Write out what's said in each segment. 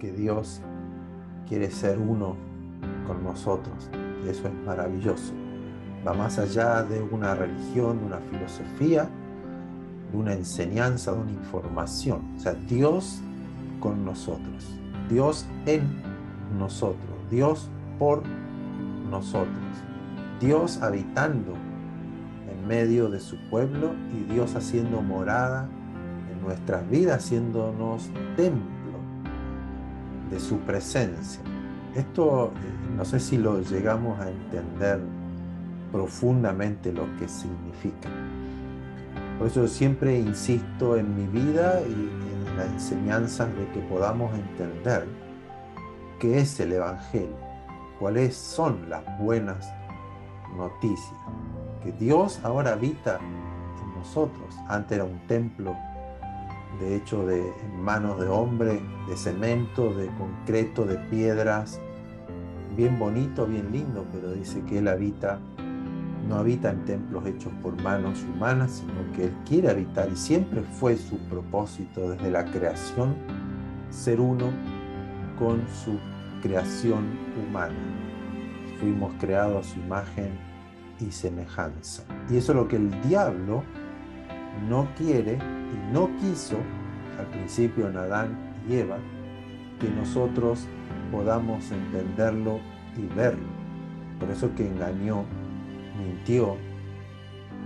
que Dios quiere ser uno con nosotros. Y eso es maravilloso. Va más allá de una religión, de una filosofía, de una enseñanza, de una información. O sea, Dios con nosotros, Dios en nosotros, Dios por nosotros, Dios habitando en medio de su pueblo y Dios haciendo morada en nuestras vidas, haciéndonos templo de su presencia. Esto no sé si lo llegamos a entender profundamente lo que significa. Por eso siempre insisto en mi vida y en las enseñanzas de que podamos entender qué es el Evangelio, cuáles son las buenas noticias, que Dios ahora habita en nosotros. Antes era un templo de hecho de manos de hombre, de cemento, de concreto, de piedras, bien bonito, bien lindo, pero dice que Él habita, no habita en templos hechos por manos humanas, sino que Él quiere habitar, y siempre fue su propósito desde la creación, ser uno con su creación humana. Fuimos creados a su imagen y semejanza. Y eso es lo que el diablo no quiere y no quiso al principio en Adán y Eva, que nosotros podamos entenderlo y verlo. Por eso que engañó, mintió,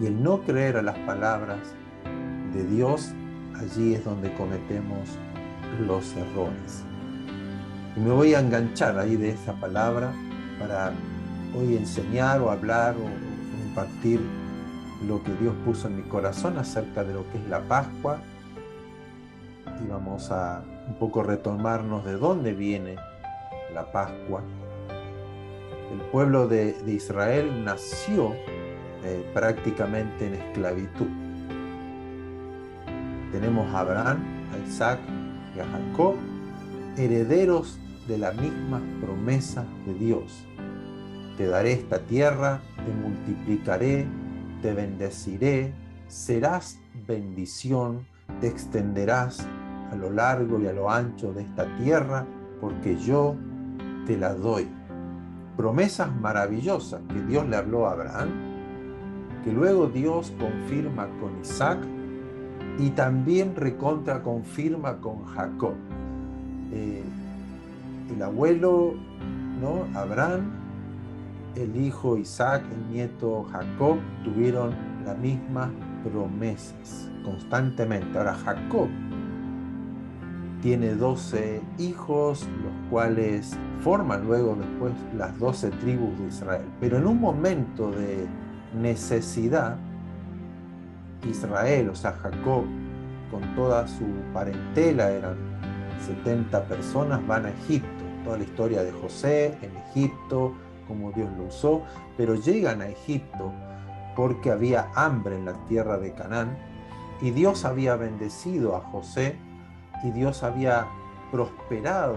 y el no creer a las palabras de Dios, allí es donde cometemos los errores. Y me voy a enganchar ahí de esa palabra para hoy enseñar o hablar o compartir lo que Dios puso en mi corazón acerca de lo que es la Pascua, y vamos a un poco retomarnos de dónde viene la Pascua. El pueblo de Israel nació prácticamente en esclavitud. Tenemos a Abraham, a Isaac y a Jacob, herederos de las mismas promesas de Dios. Te daré esta tierra, te multiplicaré, te bendeciré, serás bendición, te extenderás a lo largo y a lo ancho de esta tierra, porque yo te la doy. Promesas maravillosas que Dios le habló a Abraham, que luego Dios confirma con Isaac y también recontra confirma con Jacob. El abuelo, ¿no? Abraham, el hijo Isaac, el nieto Jacob, tuvieron las mismas promesas constantemente. Ahora Jacob tiene 12 hijos, los cuales forman luego después las 12 tribus de Israel. Pero en un momento de necesidad, Israel, o sea Jacob, con toda su parentela, eran 70 personas, van a Egipto. Toda la historia de José en Egipto, cómo Dios lo usó, pero llegan a Egipto porque había hambre en la tierra de Canaán y Dios había bendecido a José y Dios había prosperado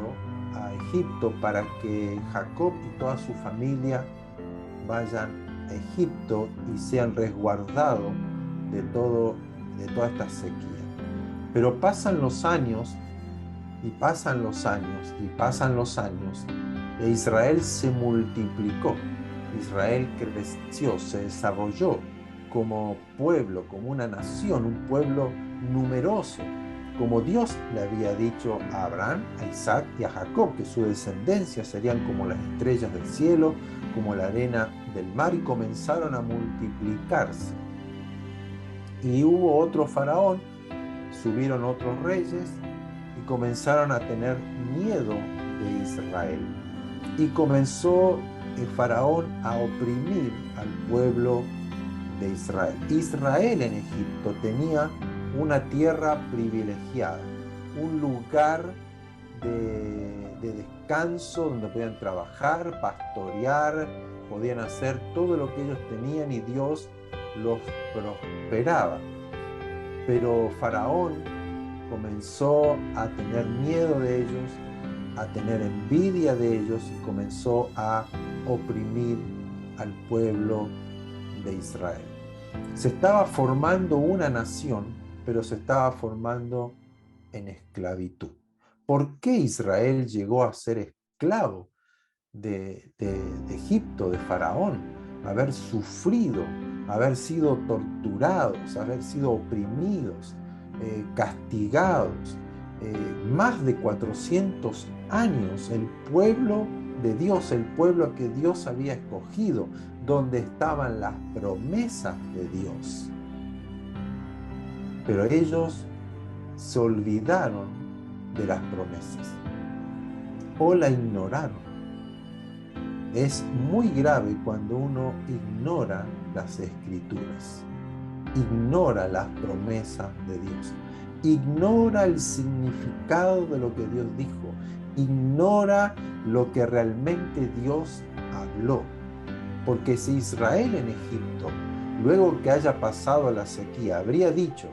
a Egipto para que Jacob y toda su familia vayan a Egipto y sean resguardados de toda esta sequía. Pero pasan los años y pasan los años y pasan los años e Israel se multiplicó, Israel creció, se desarrolló como pueblo, como una nación, un pueblo numeroso, como Dios le había dicho a Abraham, a Isaac y a Jacob, que su descendencia serían como las estrellas del cielo, como la arena del mar, y comenzaron a multiplicarse. Y hubo otro faraón, subieron otros reyes y comenzaron a tener miedo de Israel. Y comenzó el faraón a oprimir al pueblo de Israel. Israel en Egipto tenía una tierra privilegiada, un lugar de descanso donde podían trabajar, pastorear, podían hacer todo lo que ellos tenían y Dios los prosperaba. Pero Faraón comenzó a tener miedo de ellos, a tener envidia de ellos y comenzó a oprimir al pueblo de Israel. Se estaba formando una nación, pero se estaba formando en esclavitud. ¿Por qué Israel llegó a ser esclavo de Egipto, de Faraón? Haber sufrido, haber sido torturados, haber sido oprimidos, castigados. Más de 400 años el pueblo de Dios, el pueblo que Dios había escogido, donde estaban las promesas de Dios. Pero ellos se olvidaron de las promesas o la ignoraron. Es muy grave cuando uno ignora las escrituras, ignora las promesas de Dios, ignora el significado de lo que Dios dijo, ignora lo que realmente Dios habló. Porque si Israel en Egipto, luego que haya pasado la sequía, habría dicho: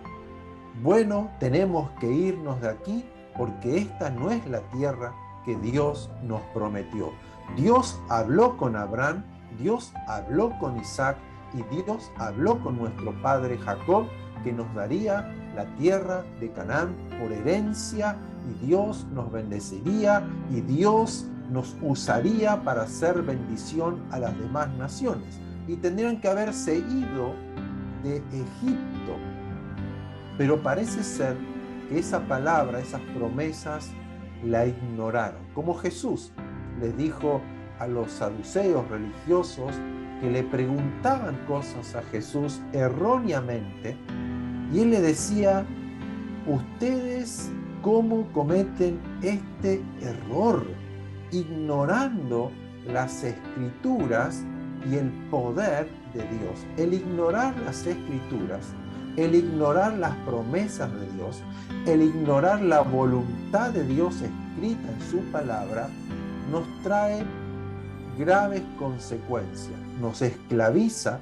bueno, tenemos que irnos de aquí porque esta no es la tierra que Dios nos prometió. Dios habló con Abraham, Dios habló con Isaac y Dios habló con nuestro padre Jacob que nos daría la tierra de Canaán por herencia, y Dios nos bendeciría y Dios nos usaría para hacer bendición a las demás naciones. Y tendrían que haberse ido de Egipto. Pero parece ser que esa palabra, esas promesas, la ignoraron. Como Jesús les dijo a los saduceos religiosos que le preguntaban cosas a Jesús erróneamente, y él le decía: ustedes cómo cometen este error, ignorando las escrituras y el poder de Dios. El ignorar las escrituras, el ignorar las promesas de Dios, el ignorar la voluntad de Dios escrita en su palabra, nos trae graves consecuencias. Nos esclaviza,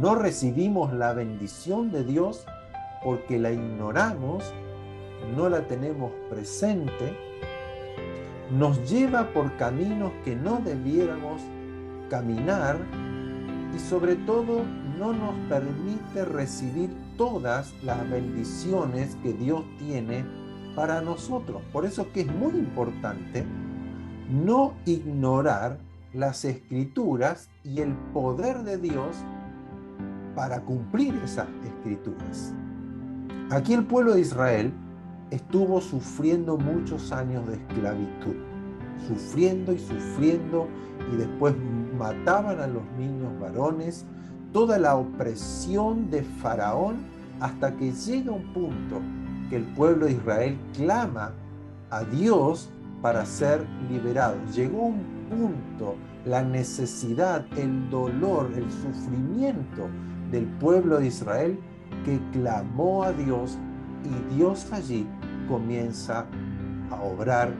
no recibimos la bendición de Dios porque la ignoramos, no la tenemos presente, nos lleva por caminos que no debiéramos caminar y sobre todo no nos permite recibir todas las bendiciones que Dios tiene para nosotros. Por eso que es muy importante no ignorar las escrituras y el poder de Dios para cumplir esas escrituras. Aquí el pueblo de Israel estuvo sufriendo muchos años de esclavitud, sufriendo y después mataban a los niños varones, toda la opresión de Faraón, hasta que llega un punto que el pueblo de Israel clama a Dios para ser liberado. Llegó un punto, la necesidad, el dolor, el sufrimiento del pueblo de Israel, que clamó a Dios, y Dios allí comienza a obrar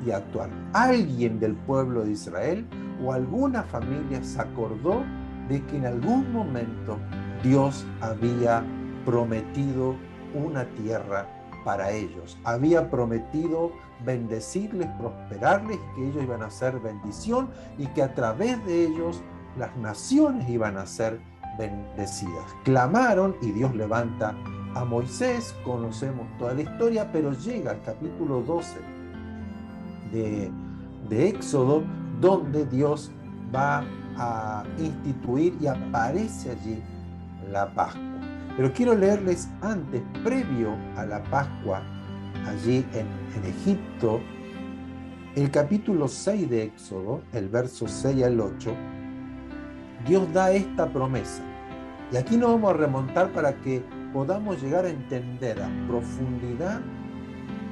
y a actuar. Alguien del pueblo de Israel o alguna familia se acordó de que en algún momento Dios había prometido una tierra para ellos. Había prometido bendecirles, prosperarles, que ellos iban a ser bendición y que a través de ellos las naciones iban a ser bendecidas. Clamaron y Dios levanta a Moisés, conocemos toda la historia, pero llega al capítulo 12 de Éxodo, donde Dios va a instituir y aparece allí la Pascua. Pero quiero leerles antes, previo a la Pascua, allí en Egipto, el capítulo 6 de Éxodo, el verso 6 al 8, Dios da esta promesa. Y aquí nos vamos a remontar para que podamos llegar a entender a profundidad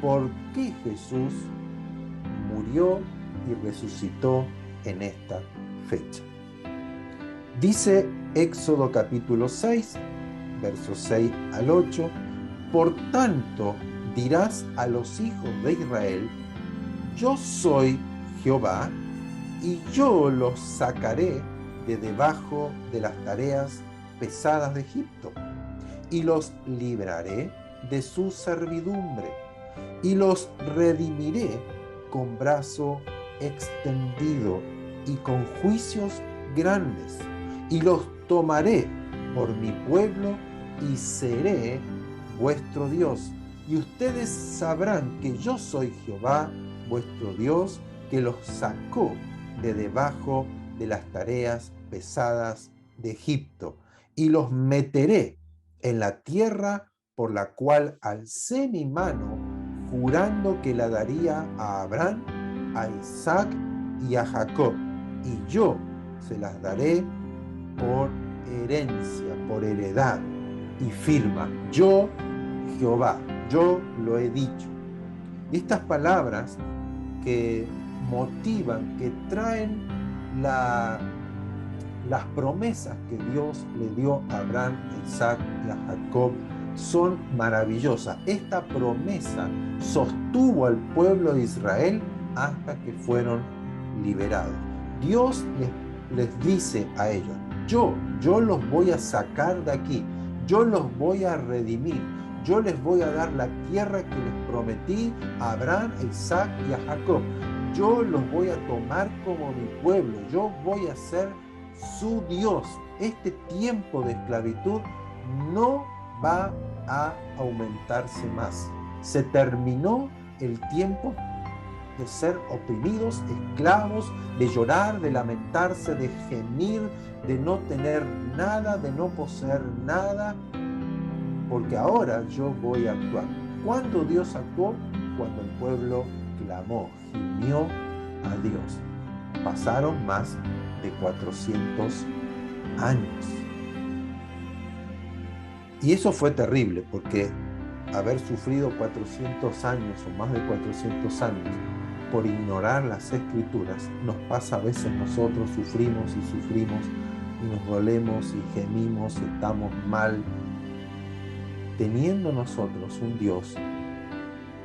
por qué Jesús murió y resucitó en esta fecha. Dice Éxodo capítulo 6, versos 6 al 8, por tanto dirás a los hijos de Israel: yo soy Jehová, y yo los sacaré de debajo de las tareas pesadas de Egipto, y los libraré de su servidumbre, y los redimiré con brazo extendido y con juicios grandes, y los tomaré por mi pueblo y seré vuestro Dios, y ustedes sabrán que yo soy Jehová, vuestro Dios, que los sacó de debajo de las tareas pesadas de Egipto, y los meteré en la tierra por la cual alcé mi mano, jurando que la daría a Abraham, a Isaac y a Jacob, y yo se las daré por herencia, por heredad, y firma: yo, Jehová, yo lo he dicho. Y estas palabras que motivan, que traen las promesas que Dios le dio a Abraham, a Isaac y a Jacob, son maravillosas. Esta promesa sostuvo al pueblo de Israel hasta que fueron liberados. Dios les dice a ellos: yo los voy a sacar de aquí, yo los voy a redimir, yo les voy a dar la tierra que les prometí a Abraham, a Isaac y a Jacob. Yo los voy a tomar como mi pueblo, yo voy a ser su Dios. Este tiempo de esclavitud no va a aumentarse más. Se terminó el tiempo de ser oprimidos, esclavos, de llorar, de lamentarse, de gemir, de no tener nada, de no poseer nada, porque ahora yo voy a actuar. ¿Cuándo Dios actuó? Cuando el pueblo clamó, gimió a Dios. Pasaron más de 400 años. Y eso fue terrible, porque haber sufrido 400 años o más de 400 años por ignorar las Escrituras, nos pasa a veces. Nosotros sufrimos y nos dolemos y gemimos y estamos mal, teniendo nosotros un Dios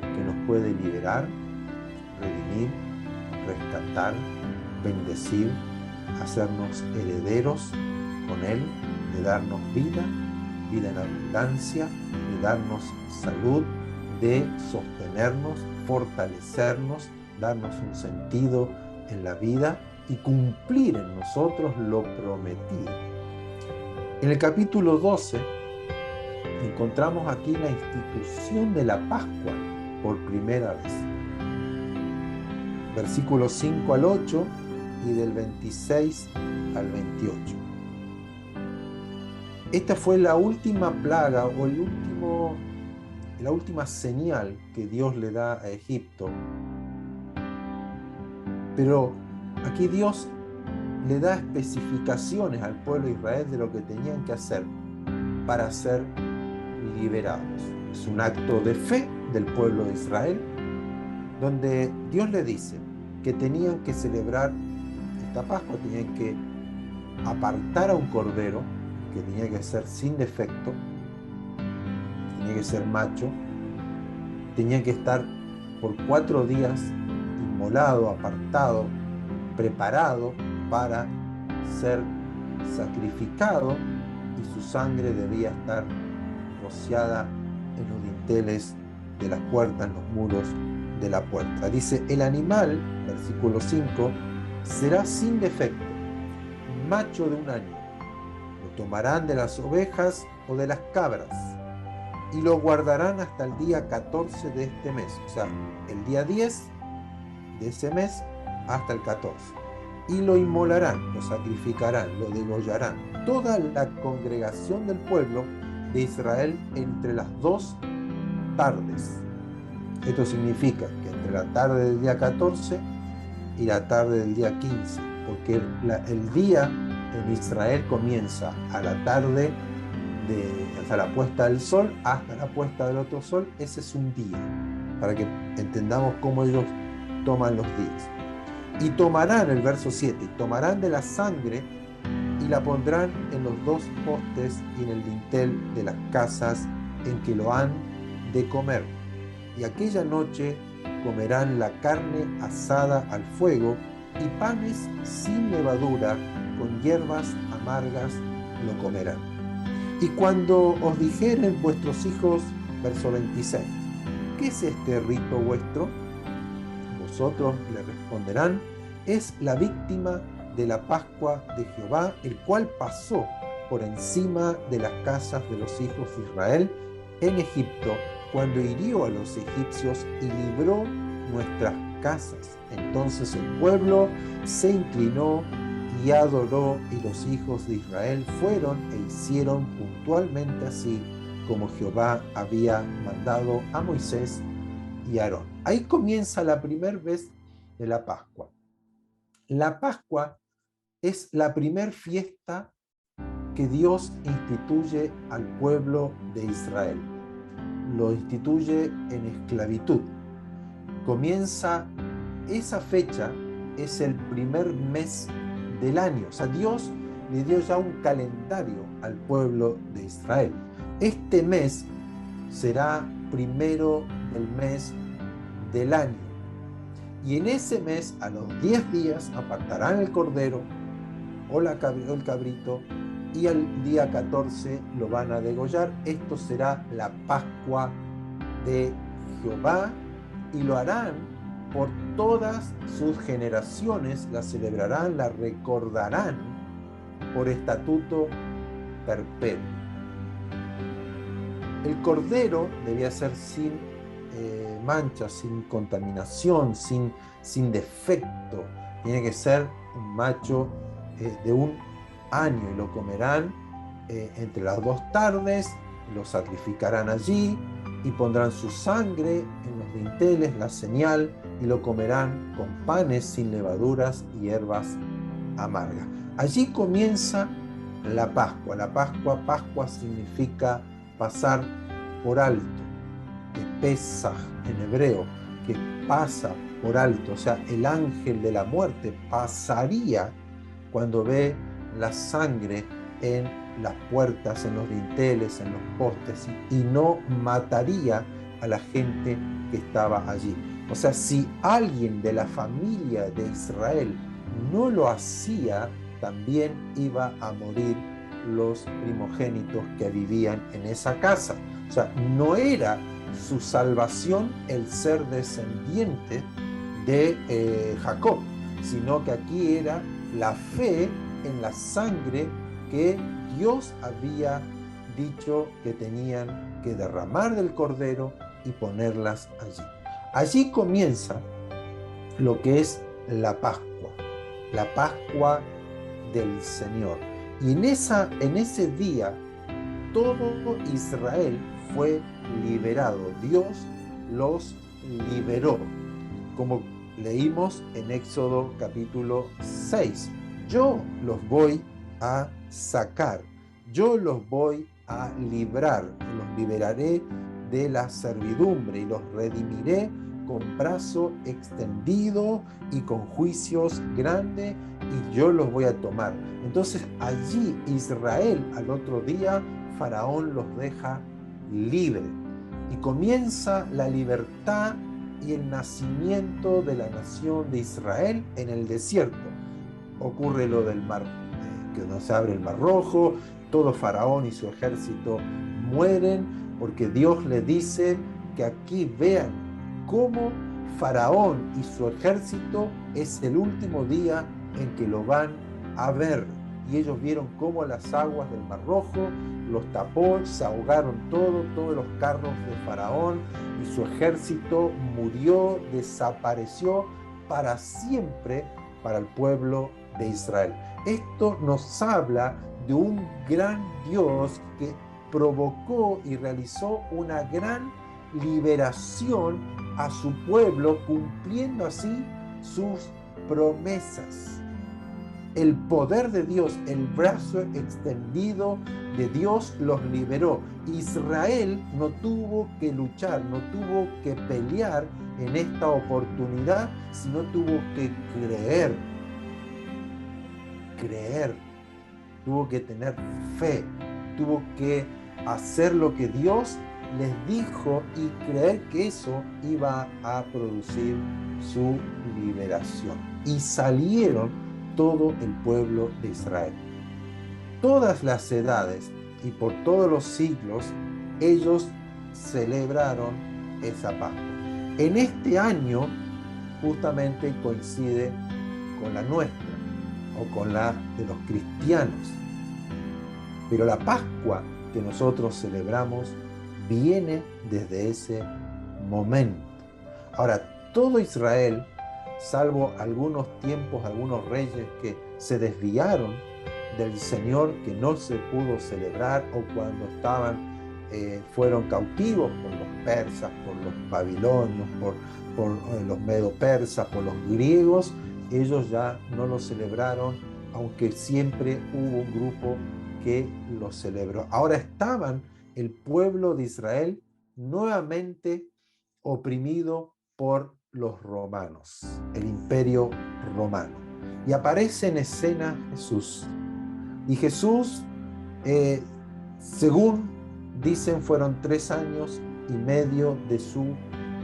que nos puede liberar, redimir, rescatar, bendecir, hacernos herederos con Él, de darnos vida en abundancia, de darnos salud, de sostenernos, fortalecernos, darnos un sentido en la vida y cumplir en nosotros lo prometido. En el capítulo 12 encontramos aquí la institución de la Pascua por primera vez. Versículos 5 al 8 y del 26 al 28. Esta fue la última plaga o la última señal que Dios le da a Egipto. Pero aquí Dios le da especificaciones al pueblo de Israel de lo que tenían que hacer para ser liberados. Es un acto de fe del pueblo de Israel, donde Dios le dice que tenían que celebrar esta Pascua, tenían que apartar a un cordero, que tenía que ser sin defecto, tenía que ser macho, tenía que estar por 4 días inmolado, apartado, preparado para ser sacrificado, y su sangre debía estar rociada en los dinteles de las puertas, en los muros de la puerta. Dice: el animal, versículo 5, será sin defecto, macho de 1 año. Lo tomarán de las ovejas o de las cabras y lo guardarán hasta el día 14 de este mes, o sea, el día 10 de ese mes hasta el 14. Y lo inmolarán, lo sacrificarán, lo degollarán, toda la congregación del pueblo de Israel entre las 2 tardes. Esto significa que entre la tarde del día 14 y la tarde del día 15, porque el día en Israel comienza a la tarde, hasta la puesta del sol, hasta la puesta del otro sol. Ese es un día, para que entendamos cómo ellos toman los días. Y tomarán, el verso 7, tomarán de la sangre y la pondrán en los 2 postes y en el dintel de las casas en que lo han de comer. Y aquella noche comerán la carne asada al fuego y panes sin levadura, con hierbas amargas lo comerán. Y cuando os dijeren vuestros hijos, verso 26, ¿qué es este rito vuestro? Vosotros le responderán: es la víctima de la Pascua de Jehová, el cual pasó por encima de las casas de los hijos de Israel en Egipto cuando hirió a los egipcios y libró nuestras casas. Entonces el pueblo se inclinó y adoró, y los hijos de Israel fueron e hicieron puntualmente así como Jehová había mandado a Moisés y a Aarón. Ahí comienza la primera vez de la Pascua. La Pascua es la primer fiesta que Dios instituye al pueblo de Israel. Lo instituye en esclavitud. Comienza esa fecha, es el primer mes del año. O sea, Dios le dio ya un calendario al pueblo de Israel. Este mes será primero del mes del año. Y en ese mes, a los 10 días, apartarán el cordero o el cabrito, y al día 14 lo van a degollar. Esto será la Pascua de Jehová, y lo harán por todas sus generaciones, la celebrarán, la recordarán por estatuto perpetuo. El cordero debía ser sin mancha, sin contaminación, sin defecto. Tiene que ser un macho de un año, y lo comerán entre las 2 tardes, lo sacrificarán allí y pondrán su sangre en los dinteles, la señal, y lo comerán con panes sin levaduras y hierbas amargas. Allí comienza la Pascua. La Pascua significa pasar por alto, que Pesaj en hebreo, que pasa por alto. O sea, el ángel de la muerte pasaría cuando ve la sangre en las puertas, en los dinteles, en los postes, y no mataría a la gente que estaba allí. O sea, si alguien de la familia de Israel no lo hacía, también iba a morir los primogénitos que vivían en esa casa. O sea, no era su salvación el ser descendiente de Jacob, sino que aquí era la fe en la sangre que Dios había dicho que tenían que derramar del cordero y ponerlas allí. Allí comienza lo que es la Pascua del Señor. Y en ese día todo Israel fue liberado. Dios los liberó, como leímos en Éxodo capítulo 6. Yo los voy a sacar, yo los voy a librar, los liberaré de la servidumbre y los redimiré con brazo extendido y con juicios grandes, y yo los voy a tomar. Entonces allí Israel, al otro día, Faraón los deja libres y comienza la libertad y el nacimiento de la nación de Israel en el desierto. Ocurre lo del mar, que no se abre el mar rojo, todo Faraón y su ejército mueren, porque Dios le dice que aquí vean cómo Faraón y su ejército es el último día en que lo van a ver. Y ellos vieron cómo las aguas del mar rojo los tapó, se ahogaron todos los carros de Faraón, y su ejército murió, desapareció para siempre para el pueblo de Israel. Esto nos habla de un gran Dios que provocó y realizó una gran liberación a su pueblo, cumpliendo así sus promesas. El poder de Dios, el brazo extendido de Dios los liberó. Israel no tuvo que luchar, no tuvo que pelear en esta oportunidad, sino tuvo que creer, tuvo que tener fe, tuvo que hacer lo que Dios les dijo y creer que eso iba a producir su liberación. Y salieron todo el pueblo de Israel. Todas las edades y por todos los siglos ellos celebraron esa Pascua. En este año justamente coincide con la nuestra o con la de los cristianos. Pero la Pascua que nosotros celebramos viene desde ese momento. Ahora, todo Israel, salvo algunos tiempos, algunos reyes que se desviaron del Señor, que no se pudo celebrar, o cuando fueron cautivos por los persas, por los babilonios, por los medo-persas, por los griegos, ellos ya no lo celebraron, aunque siempre hubo un grupo que lo celebró. Ahora estaban el pueblo de Israel nuevamente oprimido por los romanos, el imperio romano. Y aparece en escena Jesús. Y Jesús, según dicen, fueron 3 años y medio de su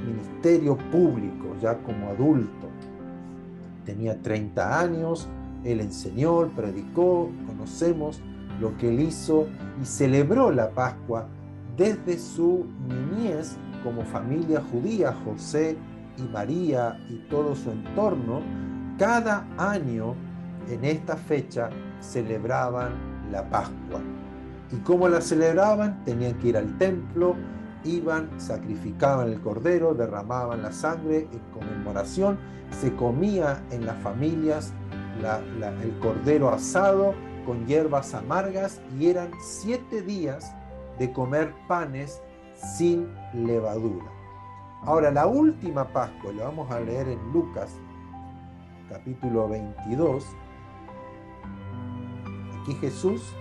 ministerio público, ya como adulto. Tenía 30 años, él enseñó, predicó, conocemos lo que él hizo y celebró la Pascua desde su niñez como familia judía, José y María y todo su entorno. Cada año en esta fecha celebraban la Pascua. ¿Y cómo la celebraban? Tenían que ir al templo, iban, sacrificaban el cordero, derramaban la sangre en conmemoración, se comía en las familias el cordero asado con hierbas amargas, y eran 7 días de comer panes sin levadura. Ahora, la última Pascua, la vamos a leer en Lucas, capítulo 22. Aquí Jesús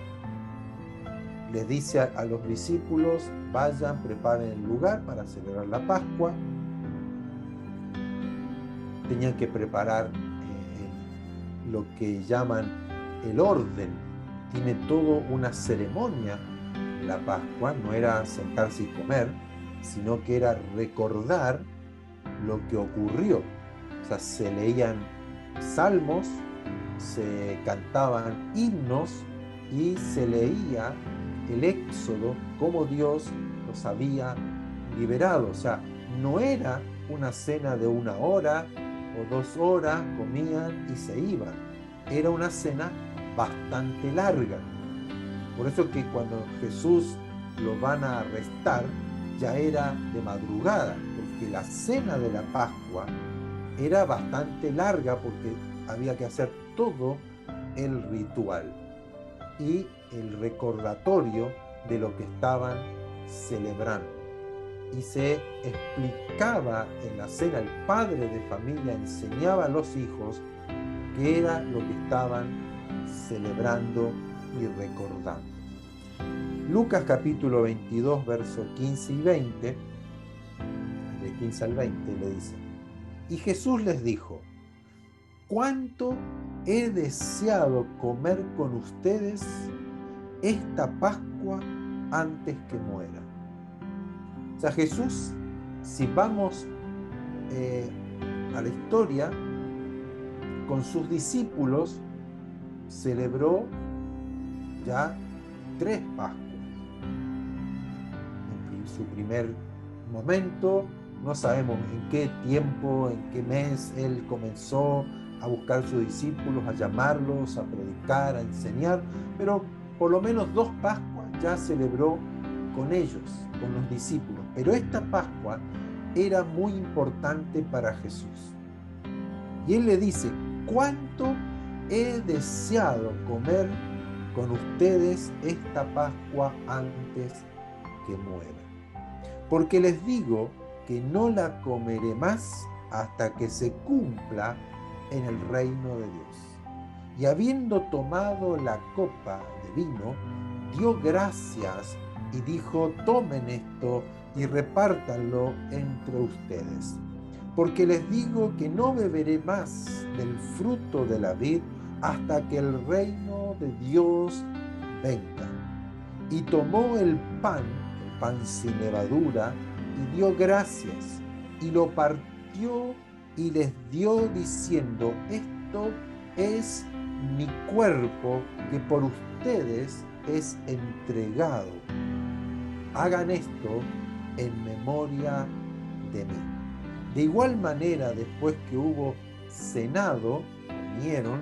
les dice a los discípulos: vayan, preparen el lugar para celebrar la Pascua. Tenían que preparar lo que llaman el orden. Tiene toda una ceremonia la Pascua, no era sentarse y comer, sino que era recordar lo que ocurrió. O sea, se leían salmos, se cantaban himnos y se leía el Éxodo, cómo Dios los había liberado. O sea, no era una cena de 1 hora o 2 horas, comían y se iban. Era una cena bastante larga. Por eso que cuando Jesús lo van a arrestar, ya era de madrugada, porque la cena de la Pascua era bastante larga, porque había que hacer todo el ritual y el recordatorio de lo que estaban celebrando. Y se explicaba en la cena, el padre de familia enseñaba a los hijos qué era lo que estaban celebrando y recordando. Lucas capítulo 22, versos 15 y 20, de 15 al 20, le dice: y Jesús les dijo: cuánto he deseado comer con ustedes esta Pascua antes que muera. O sea, Jesús, si vamos a la historia, con sus discípulos celebró ya 3 Pascuas. En su primer momento, no sabemos en qué tiempo, en qué mes él comenzó a buscar sus discípulos, a llamarlos, a predicar, a enseñar, pero por lo menos 2 Pascuas ya celebró con ellos, con los discípulos. Pero esta Pascua era muy importante para Jesús. Y él le dice: cuánto he deseado comer con ustedes esta Pascua antes que muera. Porque les digo que no la comeré más hasta que se cumpla en el reino de Dios. Y habiendo tomado la copa de vino, dio gracias y dijo: tomen esto y repártanlo entre ustedes. Porque les digo que no beberé más del fruto de la vid hasta que el reino de Dios venga. Y tomó el pan sin levadura, y dio gracias, y lo partió y les dio diciendo: esto es mi cuerpo que por ustedes es entregado. Hagan esto en memoria de mí. De igual manera, después que hubo cenado, comieron,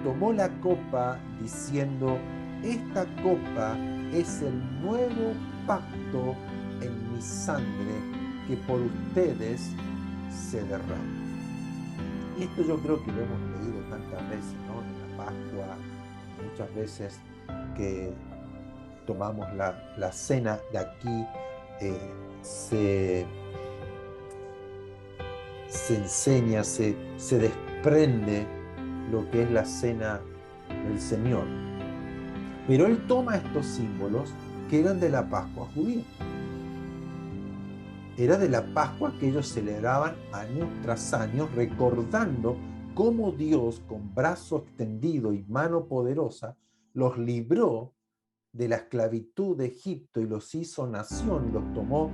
tomó la copa diciendo: esta copa es el nuevo pacto en mi sangre que por ustedes se derrama. Y esto yo creo que lo hemos leído tantas veces, ¿no? En la Pascua, muchas veces que tomamos la cena de aquí, se enseña, se desprende lo que es la cena del Señor. Pero él toma estos símbolos que eran de la Pascua judía. Era de la Pascua que ellos celebraban año tras año, recordando cómo Dios, con brazo extendido y mano poderosa, los libró de la esclavitud de Egipto y los hizo nación y los tomó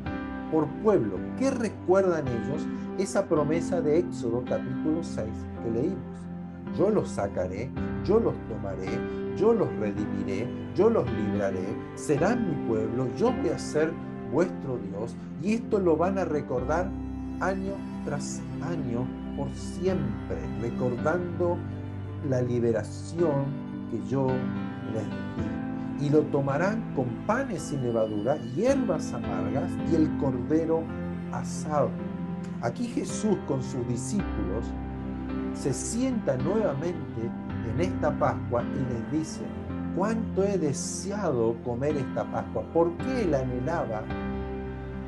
por pueblo. ¿Qué recuerdan ellos? Esa promesa de Éxodo capítulo 6 que leímos. Yo los sacaré, yo los tomaré, yo los redimiré, yo los libraré, serán mi pueblo, yo voy a ser vuestro Dios, y esto lo van a recordar año tras año por siempre, recordando la liberación que yo les di. Y lo tomarán con panes sin levadura, hierbas amargas y el cordero asado. Aquí Jesús con sus discípulos se sienta nuevamente en esta Pascua y les dice: cuánto he deseado comer esta Pascua. ¿Por qué él anhelaba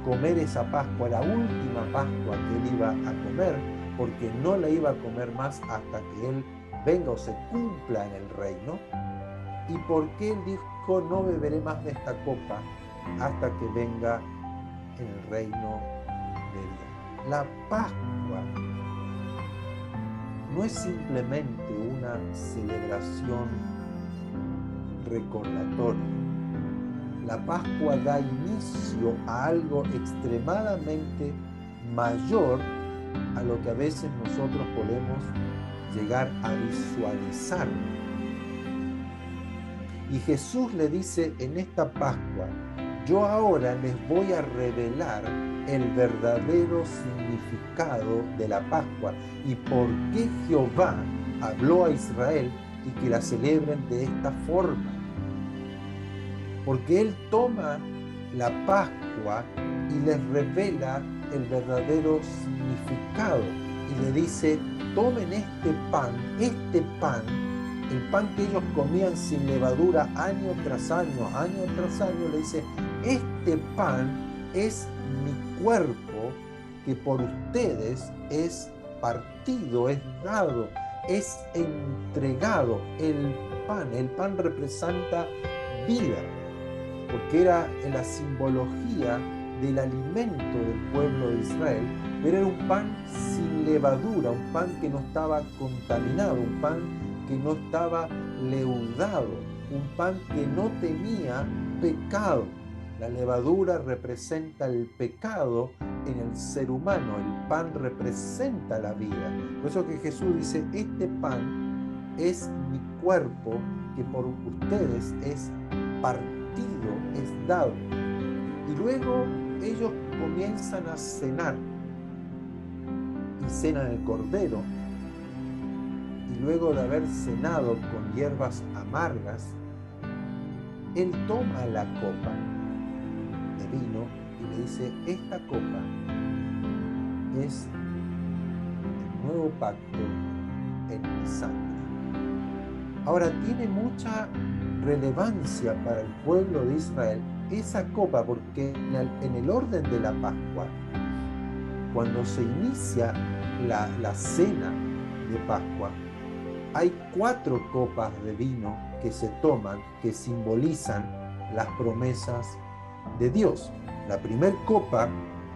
comer esa Pascua, la última Pascua que él iba a comer? Porque no la iba a comer más hasta que él venga o se cumpla en el reino. ¿Y por qué él dijo: no beberé más de esta copa hasta que venga en el reino de Dios? La Pascua no es simplemente una celebración recordatoria. La Pascua da inicio a algo extremadamente mayor a lo que a veces nosotros podemos llegar a visualizar. Y Jesús le dice en esta Pascua: yo ahora les voy a revelar el verdadero significado de la Pascua y por qué Jehová habló a Israel y que la celebren de esta forma. Porque Él toma la Pascua y les revela el verdadero significado y le dice: tomen este pan, el pan que ellos comían sin levadura año tras año, le dice: este pan es mi cuerpo que por ustedes es partido, es dado, es entregado. El pan representa vida, porque era la simbología del alimento del pueblo de Israel, pero era un pan sin levadura, un pan que no estaba contaminado, un pan que no estaba leudado, un pan que no tenía pecado. La levadura representa el pecado en el ser humano, el pan representa la vida. Por eso que Jesús dice: este pan es mi cuerpo que por ustedes es partido, es dado. Y luego ellos comienzan a cenar y cenan el cordero, y luego de haber cenado con hierbas amargas, él toma la copa de vino y le dice: esta copa es el nuevo pacto en mi sangre. Ahora, tiene mucha relevancia para el pueblo de Israel esa copa, porque en el orden de la Pascua, cuando se inicia la cena de Pascua, hay 4 copas de vino que se toman, que simbolizan las promesas de Dios. La primera copa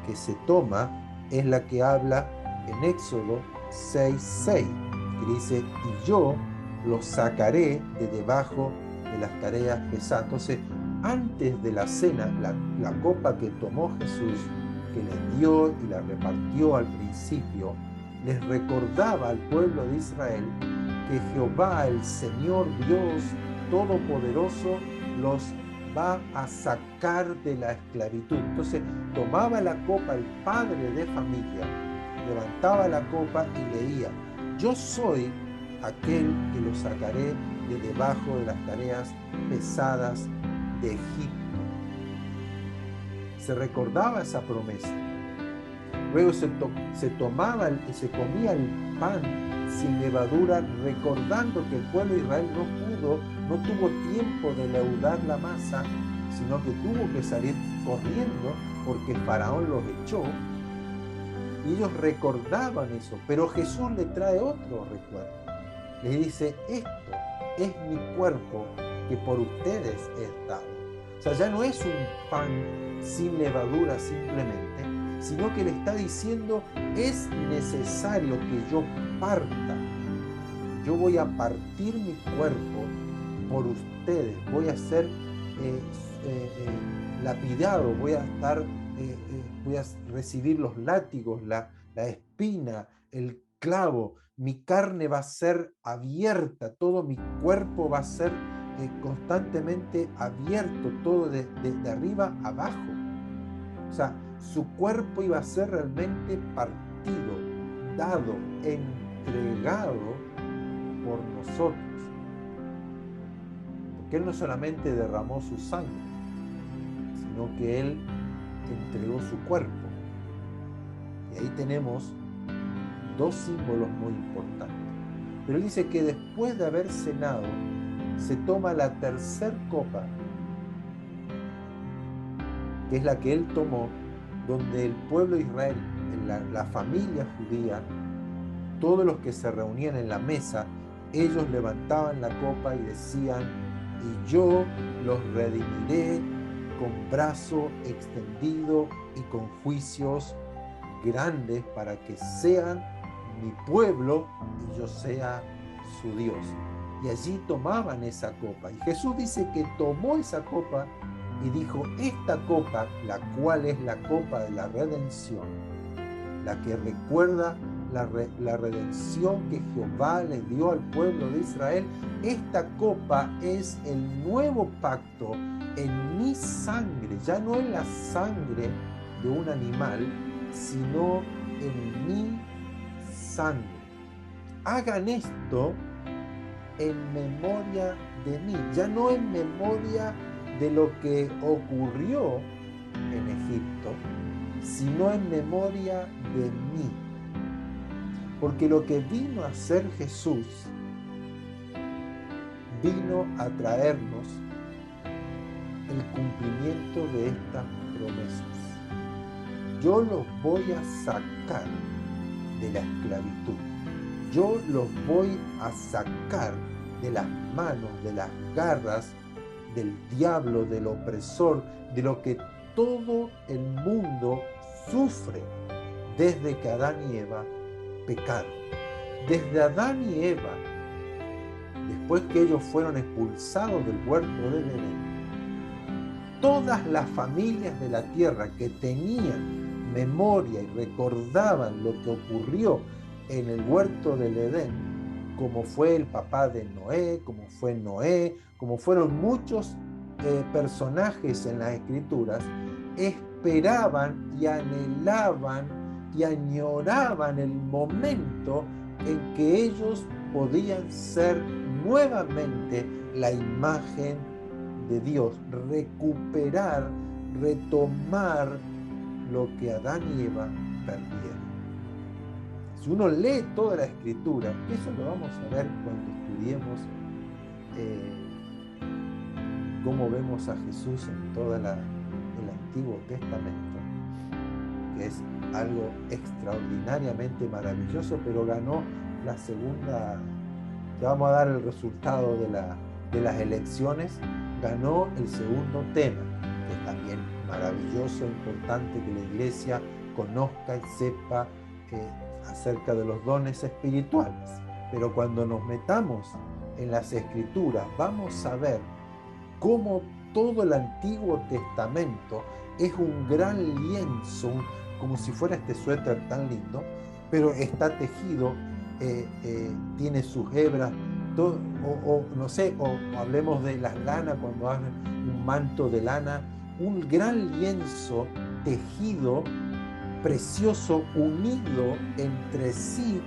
que se toma es la que habla en Éxodo 6:6, que dice: y yo los sacaré de debajo de las tareas pesadas. Entonces, antes de la cena, la copa que tomó Jesús, que les dio y la repartió al principio, les recordaba al pueblo de Israel que Jehová, el Señor Dios Todopoderoso, los va a sacar de la esclavitud. Entonces tomaba la copa el padre de familia, levantaba la copa y leía: yo soy aquel que los sacaré de debajo de las tareas pesadas de Egipto. se recordaba esa promesa. Luego se comía el pan sin levadura, recordando que el pueblo de Israel no tuvo tiempo de leudar la masa, sino que tuvo que salir corriendo porque Faraón los echó. Y ellos recordaban eso, pero Jesús le trae otro recuerdo. Le dice, esto es mi cuerpo que por ustedes es dado. O sea, ya no es un pan sin levadura simplemente, sino que le está diciendo, es necesario que yo parta. Yo voy a partir mi cuerpo por ustedes, voy a ser lapidado, voy a recibir los látigos, la espina, el clavo, mi carne va a ser abierta, todo mi cuerpo va a ser constantemente abierto, todo de arriba abajo. O sea, su cuerpo iba a ser realmente partido, dado, entregado por nosotros. Porque Él no solamente derramó su sangre, sino que Él entregó su cuerpo. Y ahí tenemos dos símbolos muy importantes. Pero Él dice que después de haber cenado, se toma la tercera copa, que es la que Él tomó, donde el pueblo de Israel, la familia judía, todos los que se reunían en la mesa, ellos levantaban la copa y decían, y yo los redimiré con brazo extendido y con juicios grandes para que sean mi pueblo y yo sea su Dios. Y allí tomaban esa copa. Y Jesús dice que tomó esa copa y dijo, esta copa, la cual es la copa de la redención, la que recuerda la redención que Jehová le dio al pueblo de Israel, esta copa es el nuevo pacto en mi sangre, ya no en la sangre de un animal, sino en mi sangre. Hagan esto en memoria de mí, ya no en memoria de lo que ocurrió en Egipto, sino en memoria de mí. Porque lo que vino a hacer Jesús, vino a traernos el cumplimiento de estas promesas. Yo los voy a sacar de la esclavitud. Yo los voy a sacar de las manos, de las garras del diablo, del opresor, de lo que todo el mundo sufre desde que Adán y Eva pecaron. Desde Adán y Eva, después que ellos fueron expulsados del huerto del Edén, todas las familias de la tierra que tenían memoria y recordaban lo que ocurrió en el huerto del Edén, como fue el papá de Noé, como fueron muchos personajes en las Escrituras, esperaban y anhelaban y añoraban el momento en que ellos podían ser nuevamente la imagen de Dios, recuperar, retomar lo que Adán y Eva perdieron. Si uno lee toda la Escritura, eso lo vamos a ver cuando estudiemos cómo vemos a Jesús en todo el Antiguo Testamento, que es algo extraordinariamente maravilloso, pero ganó la segunda, ya vamos a dar el resultado de las elecciones, ganó el segundo tema, que es también maravilloso, importante que la iglesia conozca y sepa acerca de los dones espirituales. Pero cuando nos metamos en las Escrituras, vamos a ver cómo todo el Antiguo Testamento es un gran lienzo, como si fuera este suéter tan lindo, pero está tejido, tiene sus hebras, todo, o hablemos de las lanas, cuando hagan un manto de lana, un gran lienzo tejido, precioso, unido entre sí,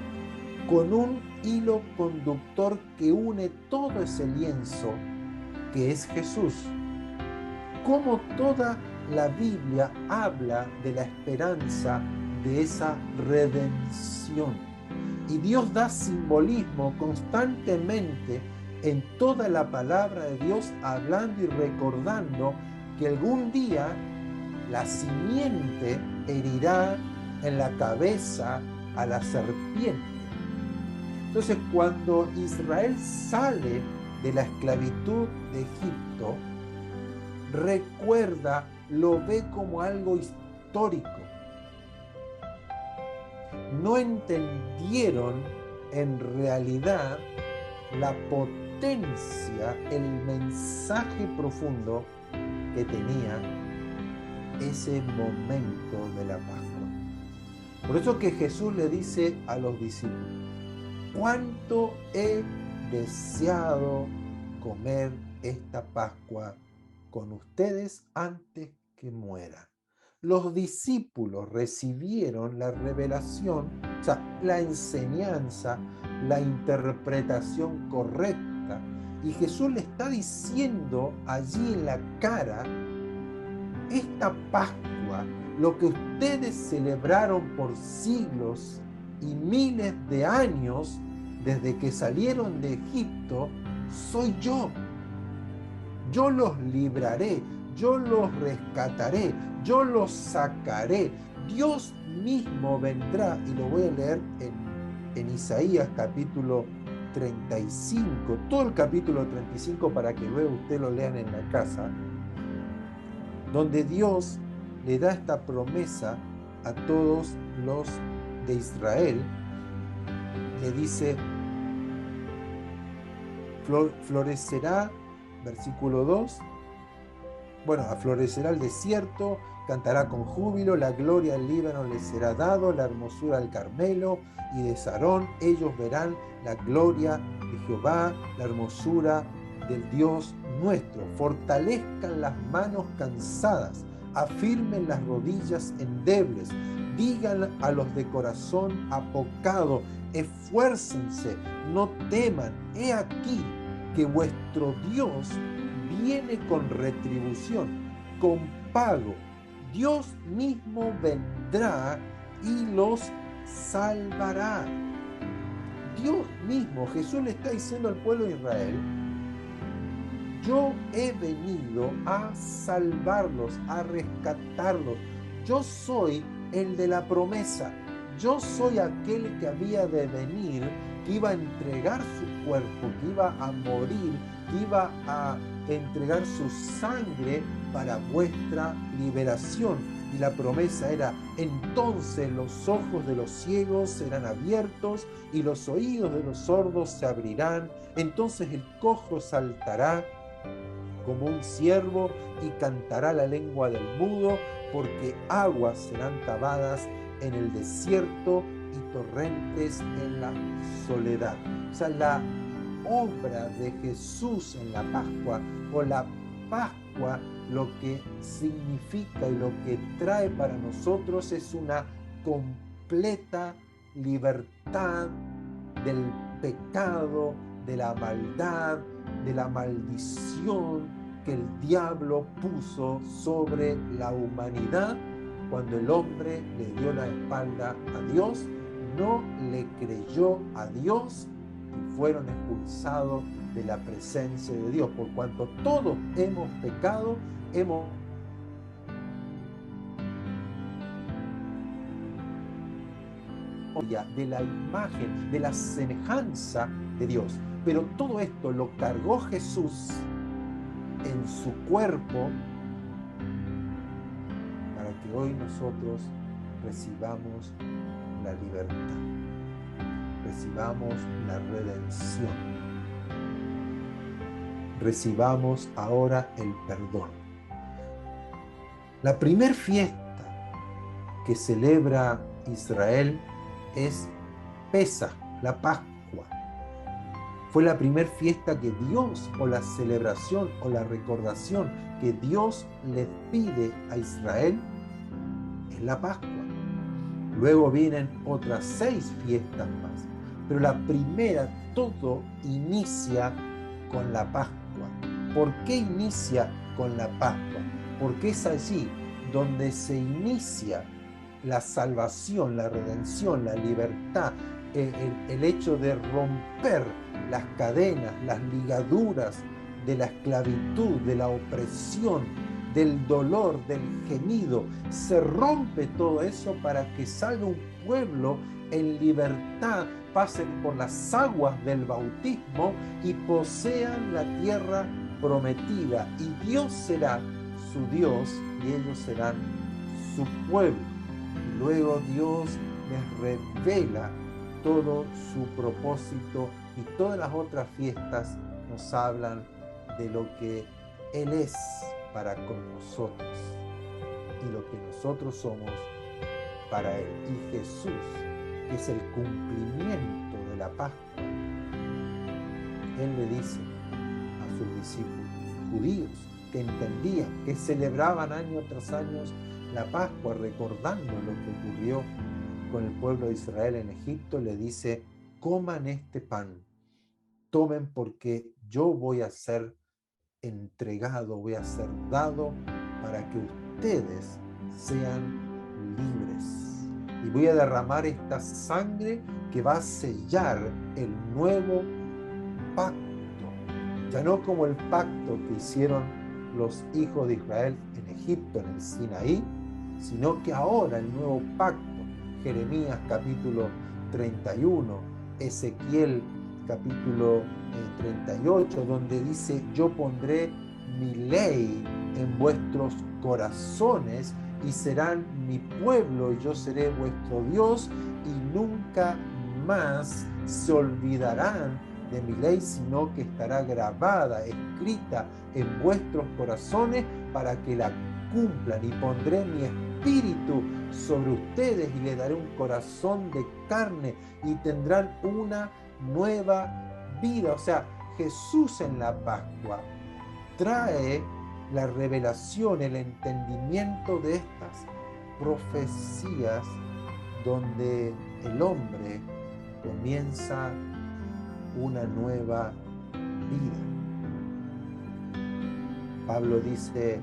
con un hilo conductor que une todo ese lienzo, que es Jesús. Como toda la Biblia habla de la esperanza de esa redención. Y Dios da simbolismo constantemente en toda la palabra de Dios, hablando y recordando que algún día la simiente herirá en la cabeza a la serpiente. Entonces, cuando Israel sale de la esclavitud de Egipto, recuerda, lo ve como algo histórico. No entendieron en realidad la potencia, el mensaje profundo que tenía ese momento de la Pascua. Por eso que Jesús le dice a los discípulos: cuánto he deseado comer esta Pascua con ustedes antes que muera. Los discípulos recibieron la revelación, o sea, la enseñanza, la interpretación correcta, y Jesús le está diciendo allí en la cara: esta Pascua, lo que ustedes celebraron por siglos y miles de años desde que salieron de Egipto, soy yo. Yo los libraré, yo los rescataré, yo los sacaré. Dios mismo vendrá, y lo voy a leer en Isaías capítulo 35, todo el capítulo 35 para que luego ustedes lo lean en la casa, donde Dios le da esta promesa a todos los de Israel. Le dice: florecerá, versículo 2, aflorecerá el desierto, cantará con júbilo, la gloria del Líbano les será dado, la hermosura del Carmelo y de Sarón. Ellos verán la gloria de Jehová, la hermosura del Dios nuestro. Fortalezcan las manos cansadas, afirmen las rodillas endebles, digan a los de corazón apocado: esfuércense, no teman, he aquí que vuestro Dios viene con retribución, con pago. Dios mismo vendrá y los salvará. Dios mismo, Jesús le está diciendo al pueblo de Israel: yo he venido a salvarlos, a rescatarlos. Yo soy el de la promesa. Yo soy aquel que había de venir, que iba a entregar su cuerpo, que iba a morir, que iba a entregar su sangre para vuestra liberación. Y la promesa era: entonces los ojos de los ciegos serán abiertos y los oídos de los sordos se abrirán. Entonces el cojo saltará como un ciervo y cantará la lengua del mudo, porque aguas serán cavadas en el desierto y torrentes en la soledad. O sea, la obra de Jesús en la Pascua, o la Pascua, lo que significa y lo que trae para nosotros es una completa libertad del pecado, de la maldad, de la maldición que el diablo puso sobre la humanidad cuando el hombre le dio la espalda a Dios, no le creyó a Dios y fueron expulsados de la presencia de Dios. Por cuanto todos hemos pecado, hemos de la imagen, de la semejanza de Dios. Pero todo esto lo cargó Jesús en su cuerpo para que hoy nosotros recibamos la libertad, recibamos la redención, recibamos ahora el perdón. La primer fiesta que celebra Israel es Pesaj, la Pascua. Fue la primera fiesta que Dios, o la celebración, o la recordación que Dios les pide a Israel, es la Pascua. Luego vienen otras 6 fiestas más, pero la primera, todo inicia con la Pascua. ¿Por qué inicia con la Pascua? porque es allí donde se inicia la salvación, la redención, la libertad, el hecho de romper las cadenas, las ligaduras de la esclavitud, de la opresión, del dolor, del gemido. Se rompe todo eso para que salga un pueblo en libertad, pasen por las aguas del bautismo y posean la tierra prometida. Y Dios será su Dios y ellos serán su pueblo. Y luego Dios les revela todo su propósito, y todas las otras fiestas nos hablan de lo que Él es para con nosotros y lo que nosotros somos para Él. Y Jesús, que es el cumplimiento de la Pascua, Él le dice a sus discípulos judíos que entendían, que celebraban año tras año la Pascua, recordando lo que ocurrió con el pueblo de Israel en Egipto, le dice: coman este pan, tomen, porque yo voy a ser entregado, voy a ser dado para que ustedes sean libres. Y voy a derramar esta sangre que va a sellar el nuevo pacto. Ya no como el pacto que hicieron los hijos de Israel en Egipto, en el Sinaí, sino que ahora el nuevo pacto. Jeremías capítulo 31, Ezequiel capítulo 38, donde dice: yo pondré mi ley en vuestros corazones y serán mi pueblo, y yo seré vuestro Dios, y nunca más se olvidarán de mi ley, sino que estará grabada, escrita en vuestros corazones para que la cumplan. Y pondré mi espíritu sobre ustedes y les daré un corazón de carne y tendrán una nueva vida. O sea, Jesús en la Pascua trae la revelación, el entendimiento de estas profecías, donde el hombre comienza una nueva vida. Pablo dice: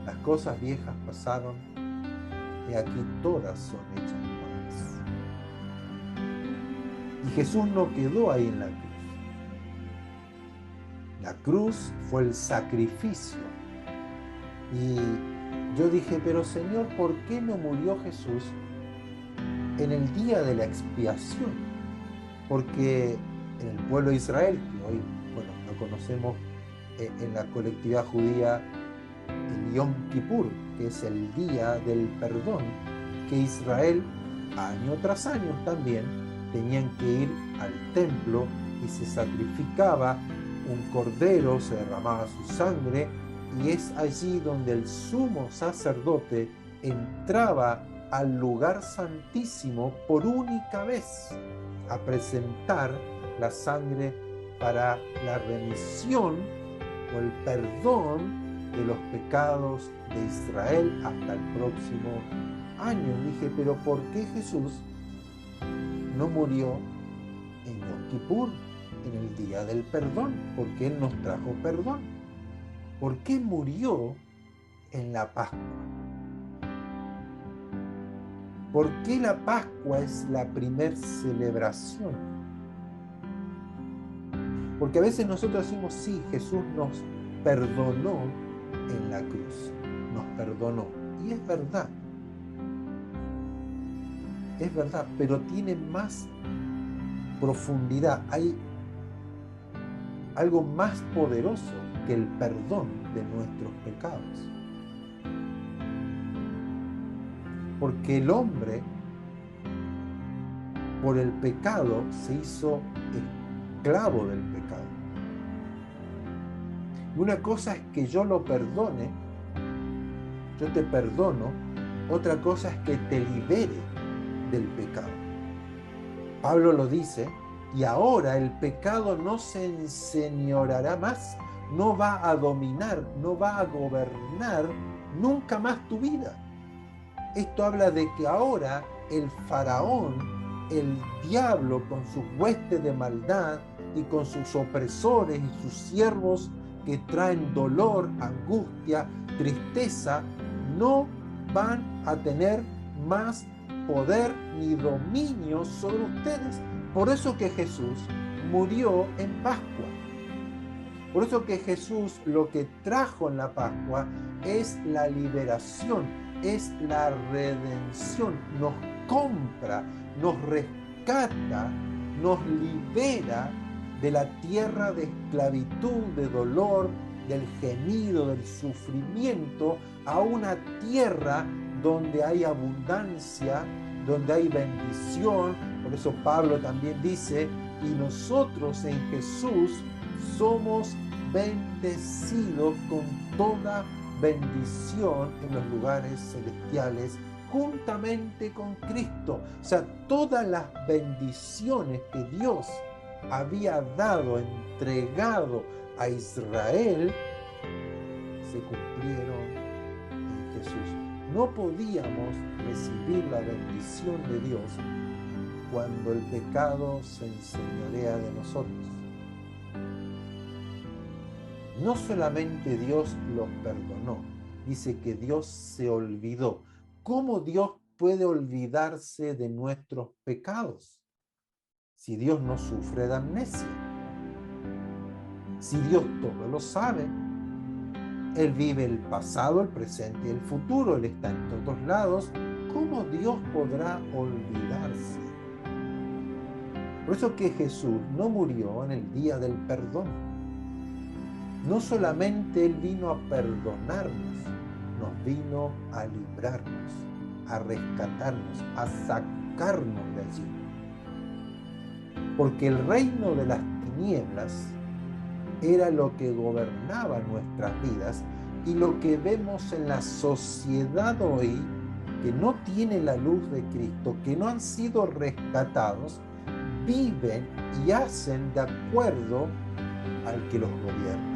las cosas viejas pasaron, y aquí todas son hechas nuevas. Y Jesús no quedó ahí en la cruz. La cruz fue el sacrificio. Y yo dije: pero Señor, ¿por qué no murió Jesús en el día de la expiación? Porque en el pueblo de Israel, que hoy, bueno, lo conocemos en la colectividad judía, el Yom Kippur, que es el día del perdón, que Israel año tras año también tenían que ir al templo y se sacrificaba un cordero, se derramaba su sangre, y es allí donde el sumo sacerdote entraba al lugar santísimo por única vez a presentar la sangre para la remisión o el perdón de los pecados de Israel hasta el próximo año. Dije: pero ¿por qué Jesús no murió en Yom Kippur, en el día del perdón? Porque Él nos trajo perdón. ¿Por qué murió en la Pascua? ¿Por qué la Pascua es la primer celebración? Porque a veces nosotros decimos: sí, Jesús nos perdonó en la cruz, nos perdonó. Y es verdad, pero tiene más profundidad. Hay algo más poderoso que el perdón de nuestros pecados. Porque el hombre, por el pecado, se hizo esclavo del pecado. Y una cosa es que yo lo perdone, yo te perdono, otra cosa es que te libere del pecado. Pablo lo dice: y ahora el pecado no se enseñoreará más, no va a dominar, no va a gobernar nunca más tu vida. Esto habla de que ahora el faraón, el diablo, con sus huestes de maldad y con sus opresores y sus siervos que traen dolor, angustia, tristeza no van a tener más poder ni dominio sobre ustedes. Por eso que Jesús murió en Pascua. Por eso que Jesús lo que trajo en la Pascua es la liberación, es la redención. Nos compra, nos rescata, nos libera de la tierra de esclavitud, de dolor, del gemido, del sufrimiento, a una tierra donde hay abundancia, donde hay bendición. Por eso Pablo también dice, y nosotros en Jesús somos bendecidos con toda bendición en los lugares celestiales, juntamente con Cristo. O sea, todas las bendiciones que Dios había dado, entregado a Israel, se cumplieron en Jesús. No podíamos recibir la bendición de Dios cuando el pecado se enseñorea de nosotros. No solamente Dios los perdonó, dice que Dios se olvidó. ¿Cómo Dios puede olvidarse de nuestros pecados? Si Dios no sufre de amnesia, si Dios todo lo sabe, Él vive el pasado, el presente y el futuro, Él está en todos lados, ¿cómo Dios podrá olvidarse? Por eso que Jesús no murió en el día del perdón. No solamente Él vino a perdonarnos, nos vino a librarnos, a rescatarnos, a sacarnos de allí. Porque el reino de las tinieblas era lo que gobernaba nuestras vidas, y lo que vemos en la sociedad hoy, que no tiene la luz de Cristo, que no han sido rescatados, viven y hacen de acuerdo al que los gobierna.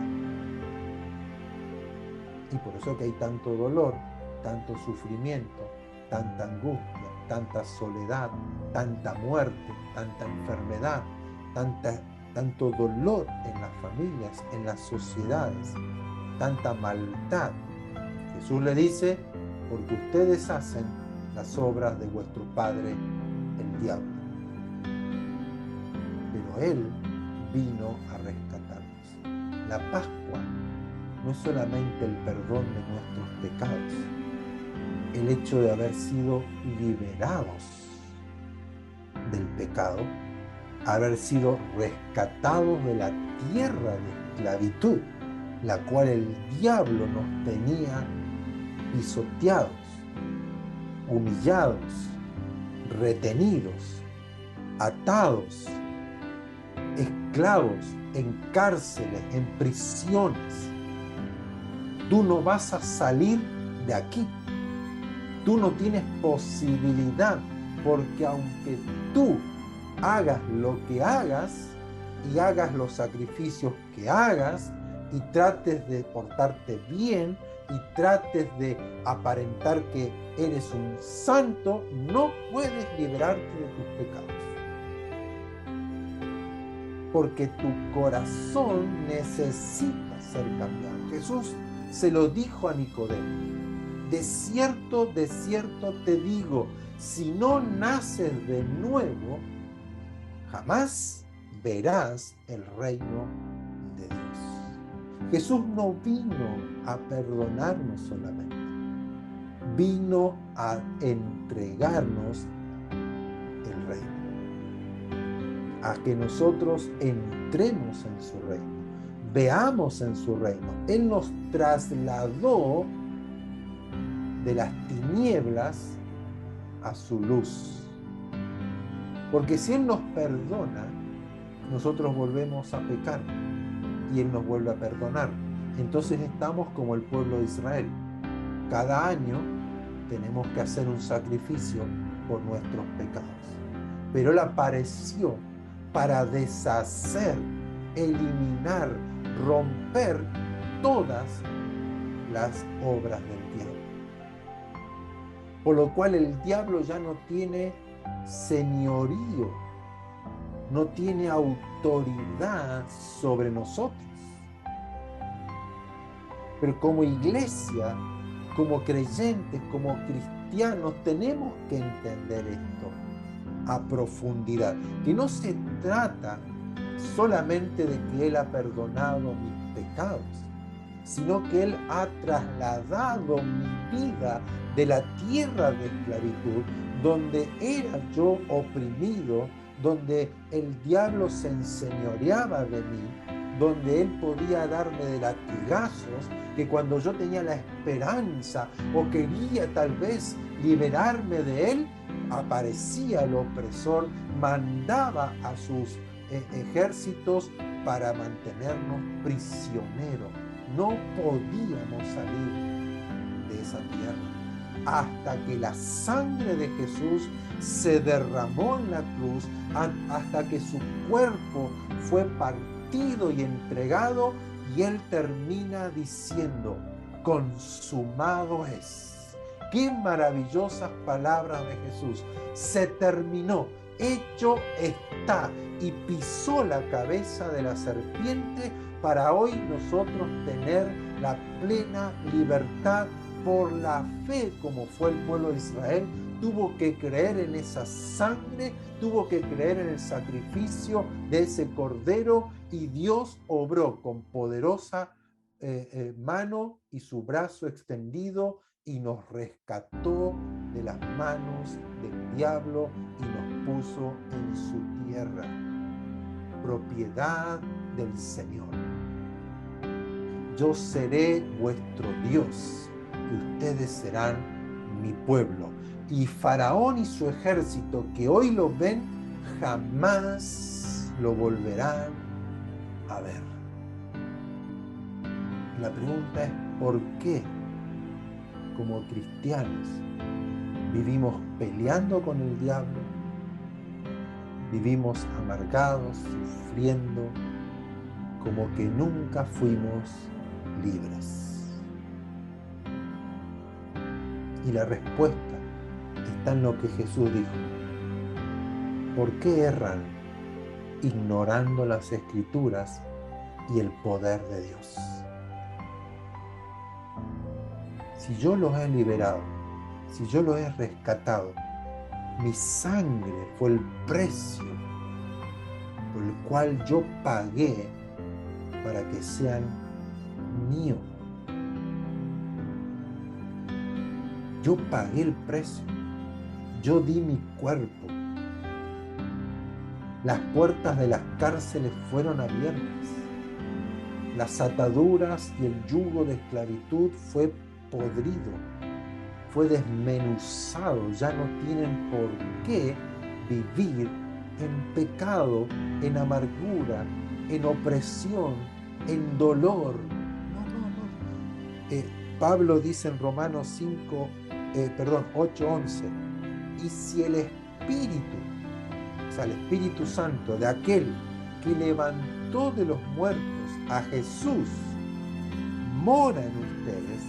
Y por eso que hay tanto dolor, tanto sufrimiento, tanta angustia, tanta soledad, tanta muerte, tanta enfermedad, tanto dolor en las familias, en las sociedades, tanta maldad. Jesús le dice, porque ustedes hacen las obras de vuestro padre, el diablo. Pero Él vino a rescatarnos. La Pascua no es solamente el perdón de nuestros pecados, el hecho de haber sido liberados del pecado, haber sido rescatados de la tierra de esclavitud, la cual el diablo nos tenía pisoteados, humillados, retenidos, atados, esclavos, en cárceles, en prisiones. Tú no vas a salir de aquí. Tú no tienes posibilidad, porque aunque tú hagas lo que hagas y hagas los sacrificios que hagas y trates de portarte bien y trates de aparentar que eres un santo, no puedes liberarte de tus pecados. Porque tu corazón necesita ser cambiado. Jesús se lo dijo a Nicodemo. De cierto te digo, si no naces de nuevo, jamás verás el reino de Dios. Jesús no vino a perdonarnos solamente, vino a entregarnos el reino, a que nosotros entremos en su reino, veamos en su reino. Él nos trasladó de las tinieblas a su luz. Porque si Él nos perdona, nosotros volvemos a pecar y Él nos vuelve a perdonar. Entonces estamos como el pueblo de Israel. Cada año tenemos que hacer un sacrificio por nuestros pecados. Pero Él apareció para deshacer, eliminar, romper todas las obras del diablo. Por lo cual el diablo ya no tiene señorío, no tiene autoridad sobre nosotros. Pero como iglesia, como creyentes, como cristianos, tenemos que entender esto a profundidad, que no se trata solamente de que Él ha perdonado mis pecados, sino que Él ha trasladado mi vida de la tierra de esclavitud, donde era yo oprimido, donde el diablo se enseñoreaba de mí, donde él podía darme de latigazos, que cuando yo tenía la esperanza o quería tal vez liberarme de él, aparecía el opresor, mandaba a sus ejércitos para mantenernos prisioneros. No podíamos salir de esa tierra hasta que la sangre de Jesús se derramó en la cruz, hasta que su cuerpo fue partido y entregado, y Él termina diciendo: consumado es. Qué maravillosas palabras de Jesús. Se terminó, hecho está, y pisó la cabeza de la serpiente para hoy nosotros tener la plena libertad por la fe, como fue el pueblo de Israel. Tuvo que creer en esa sangre, tuvo que creer en el sacrificio de ese cordero, y Dios obró con poderosa mano y su brazo extendido, y nos rescató de las manos del diablo y nos puso en su tierra, propiedad del Señor. Yo seré vuestro Dios y ustedes serán mi pueblo. Y Faraón y su ejército, que hoy lo ven, jamás lo volverán a ver. La pregunta es: ¿por qué como cristianos vivimos peleando con el diablo? Vivimos amargados, sufriendo, como que nunca fuimos libres. Y la respuesta está en lo que Jesús dijo. ¿Por qué erran ignorando las Escrituras y el poder de Dios? Si yo los he liberado, si yo los he rescatado, mi sangre fue el precio por el cual yo pagué para que sean míos. Yo pagué el precio. Yo di mi cuerpo. Las puertas de las cárceles fueron abiertas. Las ataduras y el yugo de esclavitud fue podrido, fue desmenuzado. Ya no tienen por qué vivir en pecado, en amargura, en opresión, en dolor. No. Pablo dice en Romanos 8:11, y si el Espíritu, o sea, el Espíritu Santo de aquel que levantó de los muertos a Jesús mora en ustedes,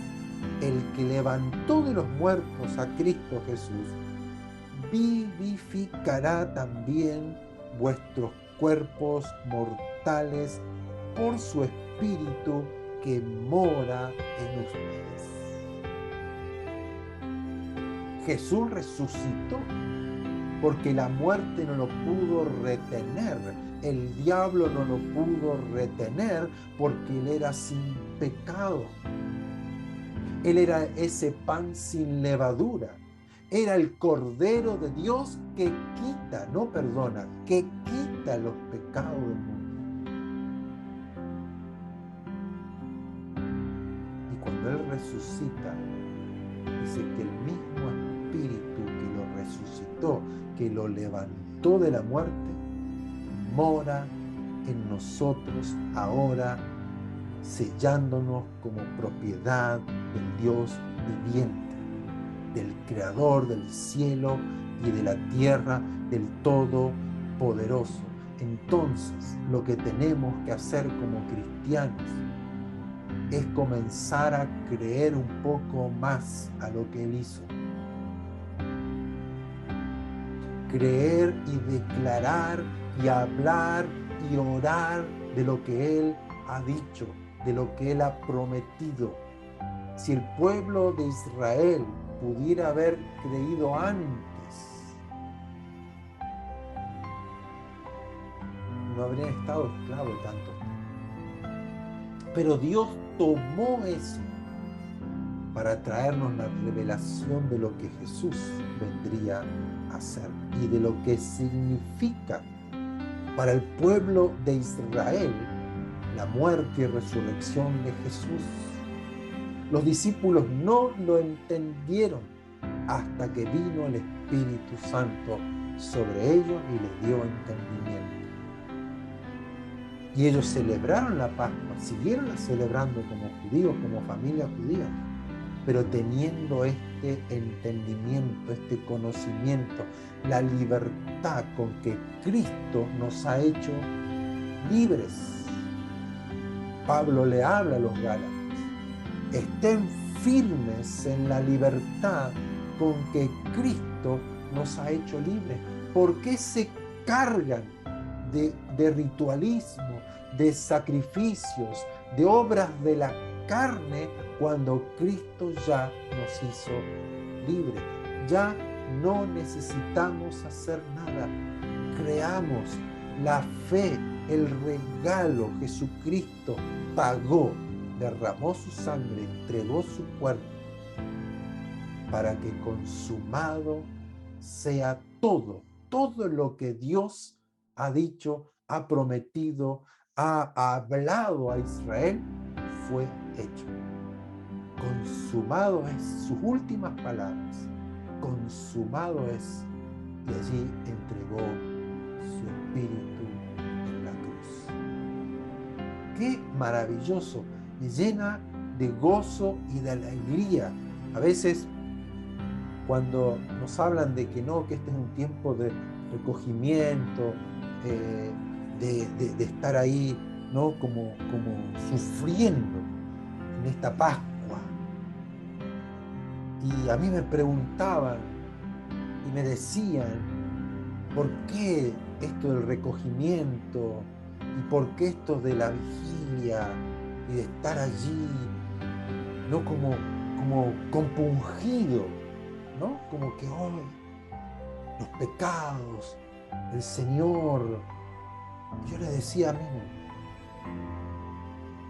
el que levantó de los muertos a Cristo Jesús vivificará también vuestros cuerpos mortales por su Espíritu que mora en ustedes. Jesús resucitó porque la muerte no lo pudo retener, el diablo no lo pudo retener, porque Él era sin pecado. Él era ese pan sin levadura. Era el Cordero de Dios que quita, no perdona, que quita los pecados del mundo. Y cuando Él resucita, dice que el mismo Espíritu que lo resucitó, que lo levantó de la muerte, mora en nosotros ahora, sellándonos como propiedad del Dios viviente, del Creador del cielo y de la tierra, del Todopoderoso. Entonces, lo que tenemos que hacer como cristianos es comenzar a creer un poco más a lo que Él hizo. Creer y declarar y hablar y orar de lo que Él ha dicho. de lo que Él ha prometido. Si el pueblo de Israel pudiera haber creído antes, no habrían estado esclavos tanto tiempo. Pero Dios tomó eso para traernos la revelación de lo que Jesús vendría a hacer y de lo que significa para el pueblo de Israel la muerte y resurrección de Jesús. Los discípulos no lo entendieron hasta que vino el Espíritu Santo sobre ellos y les dio entendimiento. Y ellos celebraron la Pascua, siguieron celebrando como judíos, como familia judía, pero teniendo este entendimiento, este conocimiento, la libertad con que Cristo nos ha hecho libres. Pablo le habla a los Gálatas: estén firmes en la libertad con que Cristo nos ha hecho libres. ¿Por qué se cargan de ritualismo, de sacrificios, de obras de la carne cuando Cristo ya nos hizo libres? Ya no necesitamos hacer nada. Creamos la fe, el regalo. Jesucristo pagó, derramó su sangre, entregó su cuerpo para que consumado sea todo lo que Dios ha dicho, ha prometido, ha hablado a Israel, fue hecho. Consumado es, sus últimas palabras, consumado es, y allí entregó su espíritu en la cruz. ¡Qué maravilloso! Me llena de gozo y de alegría. A veces, cuando nos hablan de que no, que este es un tiempo de recogimiento, de estar ahí, ¿no? como sufriendo en esta Pascua. Y a mí me preguntaban y me decían: ¿por qué esto del recogimiento? ¿Y por qué esto de la vigilia y de estar allí, ¿no? como compungido, ¿no? Como que hoy los pecados, el Señor. Yo le decía a mí,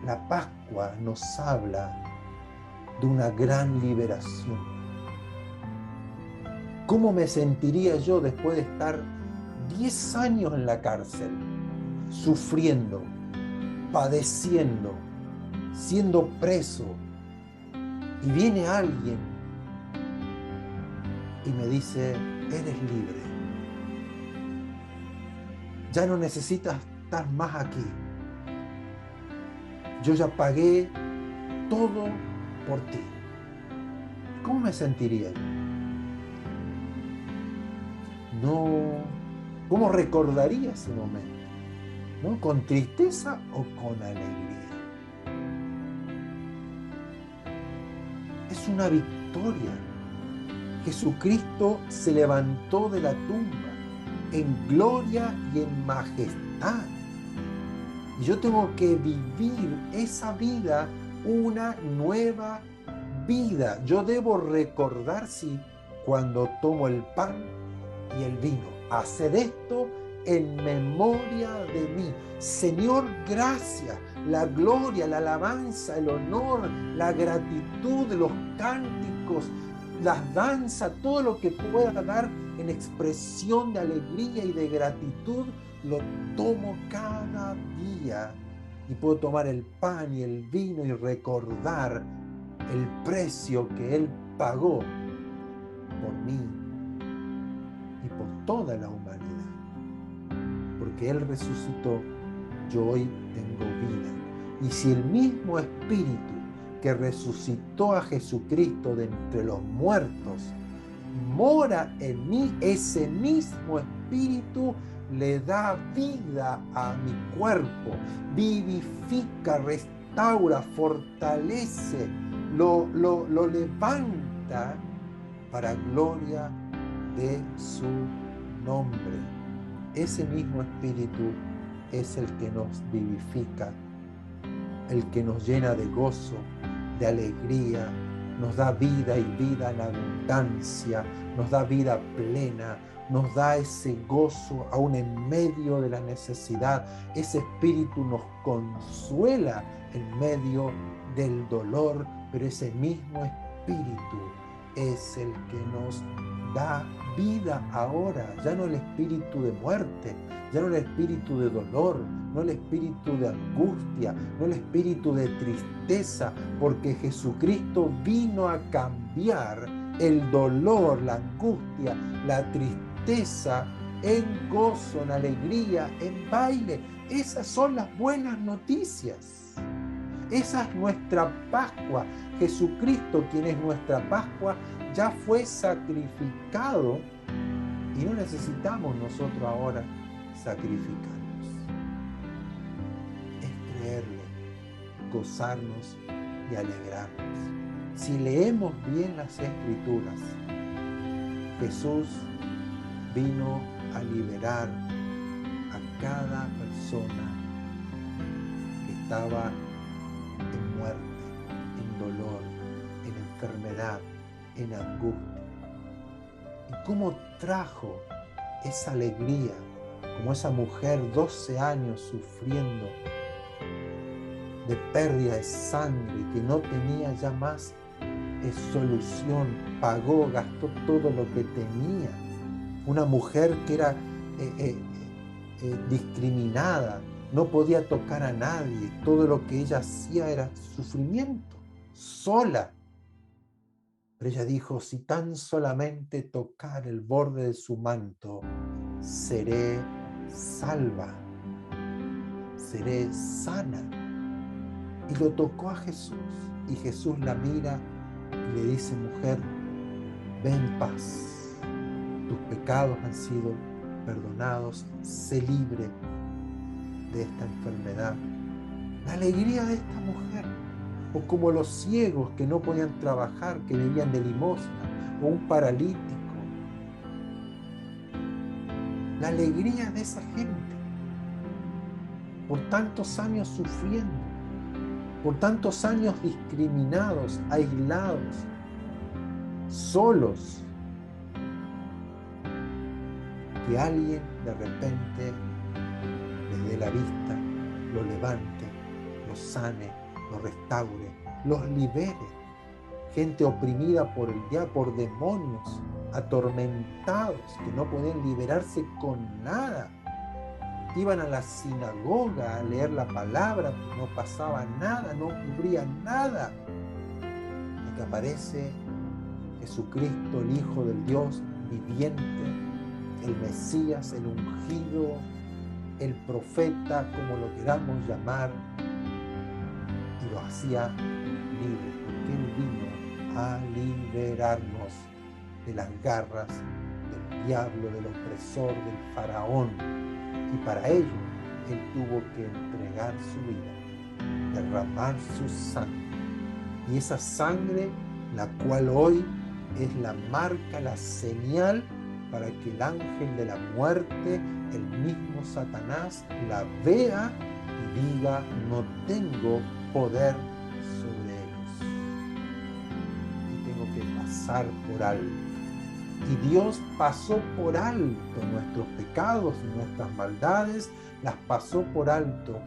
la Pascua nos habla de una gran liberación. ¿Cómo me sentiría yo después de estar 10 años en la cárcel, sufriendo, padeciendo, siendo preso, y viene alguien y me dice: eres libre, ya no necesitas estar más aquí, yo ya pagué todo por ti? ¿Cómo me sentiría yo? No, ¿cómo recordaría ese momento? ¿No? ¿Con tristeza o con alegría? Es una victoria. Jesucristo se levantó de la tumba en gloria y en majestad. Y yo tengo que vivir esa vida, una nueva vida. Yo debo recordar, sí, cuando tomo el pan y el vino, hacer esto en memoria de mí. Señor, gracias. La gloria, la alabanza, el honor, la gratitud, los cánticos, las danzas, todo lo que pueda dar en expresión de alegría y de gratitud, lo tomo cada día. Y puedo tomar el pan y el vino y recordar el precio que Él pagó por mí y por toda la humanidad. Porque Él resucitó, yo hoy tengo vida. Y si el mismo Espíritu que resucitó a Jesucristo de entre los muertos mora en mí, ese mismo Espíritu le da vida a mi cuerpo, vivifica, restaura, fortalece, lo levanta para gloria de su nombre. Ese mismo Espíritu es el que nos vivifica el que nos llena de gozo, de alegría, nos da vida y vida en abundancia, nos da vida plena, nos da ese gozo aún en medio de la necesidad. Ese espíritu nos consuela en medio del dolor, pero ese mismo espíritu es el que nos da vida ahora, ya no el espíritu de muerte, ya no el espíritu de dolor, no el espíritu de angustia, no el espíritu de tristeza, porque Jesucristo vino a cambiar el dolor, la angustia, la tristeza en gozo, en alegría, en baile. Esas son las buenas noticias. Esa es nuestra Pascua. Jesucristo, quien es nuestra Pascua, ya fue sacrificado y no necesitamos nosotros ahora sacrificarnos. Es creerle, gozarnos y alegrarnos. Si leemos bien las Escrituras, Jesús vino a liberar a cada persona que estaba en muerte, en dolor, en enfermedad, en angustia. Y cómo trajo esa alegría, como esa mujer 12 años sufriendo de pérdida de sangre, que no tenía ya más solución, pagó, gastó todo lo que tenía. Una mujer que era discriminada, no podía tocar a nadie, todo lo que ella hacía era sufrimiento, sola. Pero ella dijo, si tan solamente tocar el borde de su manto, seré salva, seré sana. Y lo tocó a Jesús, y Jesús la mira y le dice, mujer, ve en paz, tus pecados han sido perdonados, sé libre de esta enfermedad. La alegría de esta mujer, o como los ciegos que no podían trabajar, que vivían de limosna, o un paralítico. La alegría de esa gente, por tantos años sufriendo, por tantos años discriminados, aislados, solos, que alguien de repente les dé la vista, lo levante, lo sane, lo restaure, los libere. Gente oprimida por el diablo, por demonios, atormentados, que no podían liberarse con nada. Iban a la sinagoga a leer la palabra, pero no pasaba nada, no ocurría nada. Y que aparece Jesucristo, el Hijo del Dios viviente, el Mesías, el ungido, el profeta, como lo queramos llamar, y lo hacía libre, porque Él vino a liberarnos de las garras del diablo, del opresor, del faraón. Y para ello, Él tuvo que entregar su vida, derramar su sangre. Y esa sangre, la cual hoy es la marca, la señal para que el ángel de la muerte, el mismo Satanás, la vea y diga, no tengo poder sobre ellos. Y tengo que pasar por alto. Y Dios pasó por alto nuestros pecados y nuestras maldades, las pasó por alto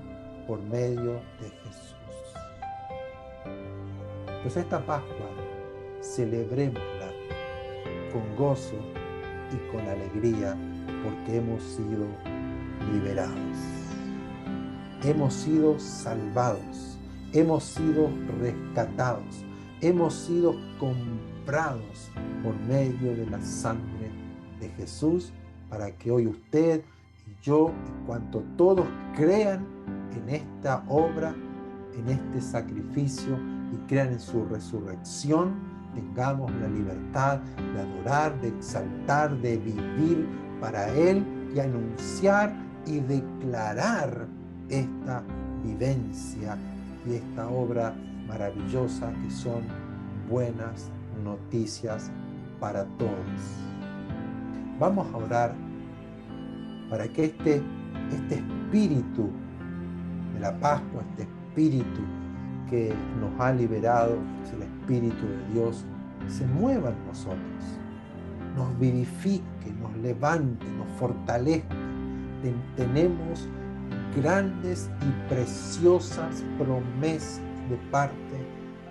por medio de Jesús. Pues esta Pascua celebrémosla con gozo y con alegría, porque hemos sido liberados. Hemos sido salvados, hemos sido rescatados, hemos sido comprados por medio de la sangre de Jesús, para que hoy usted y yo, y cuanto todos crean en esta obra, en este sacrificio y crean en su resurrección, tengamos la libertad de adorar, de exaltar, de vivir para Él y anunciar y declarar esta vivencia y esta obra maravillosa que son buenas noticias para todos. Vamos a orar para que este espíritu de la Pascua, este Espíritu que nos ha liberado, que es el Espíritu de Dios, se mueva en nosotros, nos vivifique, nos levante, nos fortalezca. Tenemos grandes y preciosas promesas de parte